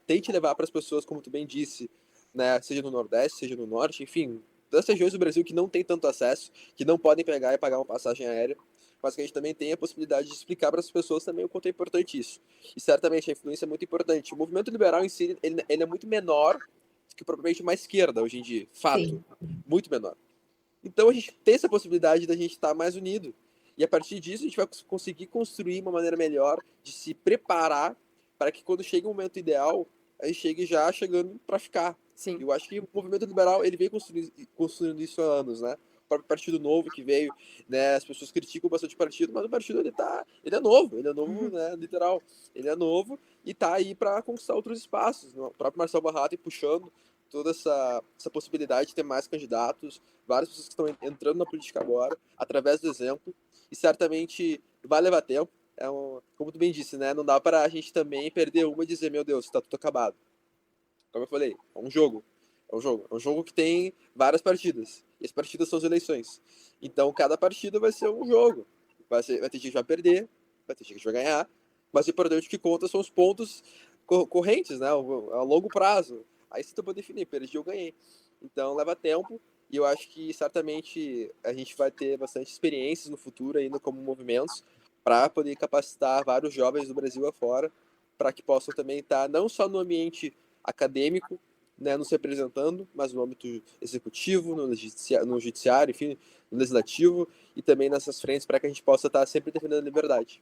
tente levar para as pessoas, como tu bem disse, né? Seja no Nordeste, seja no Norte, enfim, das regiões do Brasil que não tem tanto acesso, que não podem pegar e pagar uma passagem aérea, mas que a gente também tem a possibilidade de explicar para as pessoas também o quanto é importante isso. E certamente a influência é muito importante. O movimento liberal em si, ele é muito menor que propriamente uma esquerda hoje em dia. Fato. Sim. Muito menor. Então a gente tem essa possibilidade da gente estar mais unido. E a partir disso a gente vai conseguir construir uma maneira melhor de se preparar para que quando chegue o momento ideal, a gente chegue já chegando para ficar. Sim. Eu acho que o movimento liberal ele vem construindo isso há anos, né? O próprio Partido Novo que veio, né? As pessoas criticam bastante o partido, mas o partido ele é novo, né? Literal, ele é novo e tá aí para conquistar outros espaços. O próprio Marcelo Barrata puxando toda essa possibilidade de ter mais candidatos, várias pessoas que estão entrando na política agora, através do exemplo, e certamente vai levar tempo. Como tu bem disse, né? Não dá para a gente também perder uma e dizer, meu Deus, tá tudo acabado. Como eu falei, é um jogo. É um jogo que tem várias partidas. E as partidas são as eleições. Então, cada partida vai ser um jogo. Vai ter gente que vai perder, vai ter gente que vai ganhar. Mas o importante que conta são os pontos correntes, né? A longo prazo. Aí você pode definir, perdi ou ganhei. Então, leva tempo. E eu acho que, certamente, a gente vai ter bastante experiências no futuro ainda como movimentos para poder capacitar vários jovens do Brasil afora para que possam também estar não só no ambiente acadêmico, né, nos representando, mas no âmbito executivo, no judiciário, enfim, no legislativo e também nessas frentes para que a gente possa estar sempre defendendo a liberdade.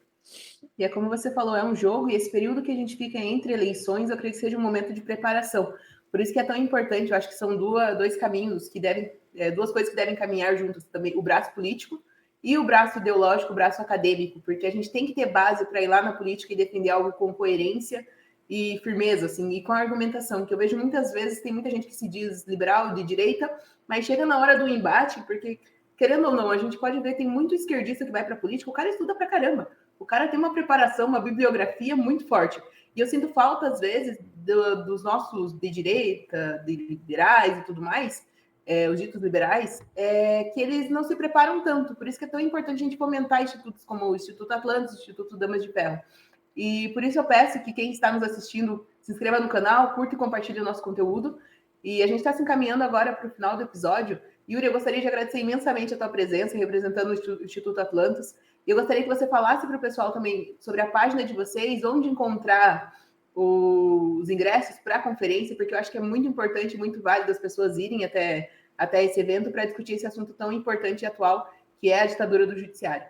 E é como você falou, é um jogo e esse período que a gente fica entre eleições, eu creio que seja um momento de preparação. Por isso que é tão importante, eu acho que são dois caminhos que devem, duas coisas que devem caminhar juntos também, o braço político e o braço ideológico, o braço acadêmico, porque a gente tem que ter base para ir lá na política e defender algo com coerência e firmeza, assim, e com a argumentação, que eu vejo muitas vezes, tem muita gente que se diz liberal, de direita, mas chega na hora do embate, porque, querendo ou não, a gente pode ver, tem muito esquerdista que vai para a política, o cara estuda pra caramba, o cara tem uma preparação, uma bibliografia muito forte, e eu sinto falta, às vezes, dos nossos de direita, de liberais e tudo mais, os ditos liberais, que eles não se preparam tanto, por isso que é tão importante a gente fomentar institutos como o Instituto Atlantis, o Instituto Damas de Ferro. E por isso eu peço que quem está nos assistindo se inscreva no canal, curta e compartilhe o nosso conteúdo. E a gente está se encaminhando agora para o final do episódio. Yuri, eu gostaria de agradecer imensamente a tua presença representando o Instituto Atlantis. E eu gostaria que você falasse para o pessoal também sobre a página de vocês, onde encontrar os ingressos para a conferência, porque eu acho que é muito importante, muito válido as pessoas irem até esse evento para discutir esse assunto tão importante e atual, que é a ditadura do judiciário.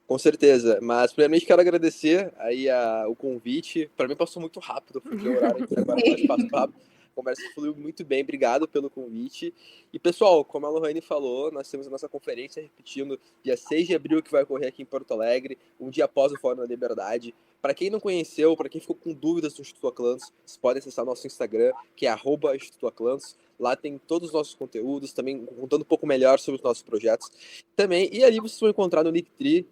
Com certeza, mas primeiramente quero agradecer aí o convite. Para mim passou muito rápido, porque o horário aqui agora passa rápido. A conversa fluiu muito bem, obrigado pelo convite. E pessoal, como a Lohane falou, nós temos a nossa conferência, repetindo, dia 6 de abril, que vai ocorrer aqui em Porto Alegre, um dia após o Fórum da Liberdade. Para quem não conheceu, para quem ficou com dúvidas do Instituto Atlantis, vocês podem acessar nosso Instagram, que é @Instituto Atlantis. Lá tem todos os nossos conteúdos, também contando um pouco melhor sobre os nossos projetos. Também, e ali vocês vão encontrar no Linktree,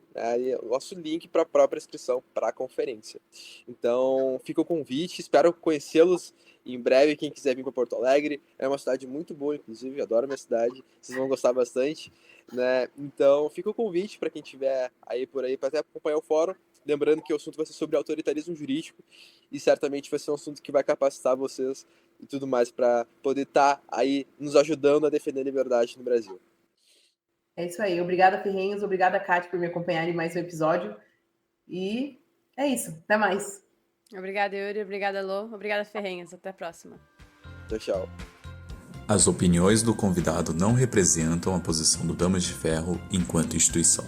o nosso link para a própria inscrição para a conferência. Então, fica o convite, espero conhecê-los em breve. Quem quiser vir para Porto Alegre, é uma cidade muito boa, inclusive, adoro minha cidade, vocês vão gostar bastante, né? Então, fica o convite para quem estiver aí por aí para até acompanhar o fórum. Lembrando que o assunto vai ser sobre autoritarismo jurídico e certamente vai ser um assunto que vai capacitar vocês e tudo mais para poder estar aí nos ajudando a defender a liberdade no Brasil. É isso aí. Obrigada, Ferrenhos. Obrigada, Kátia, por me acompanhar em mais um episódio. E é isso. Até mais. Obrigada, Yuri. Obrigada, Lô. Obrigada, Ferrenhos. Até a próxima. Tchau, tchau. As opiniões do convidado não representam a posição do Damas de Ferro enquanto instituição.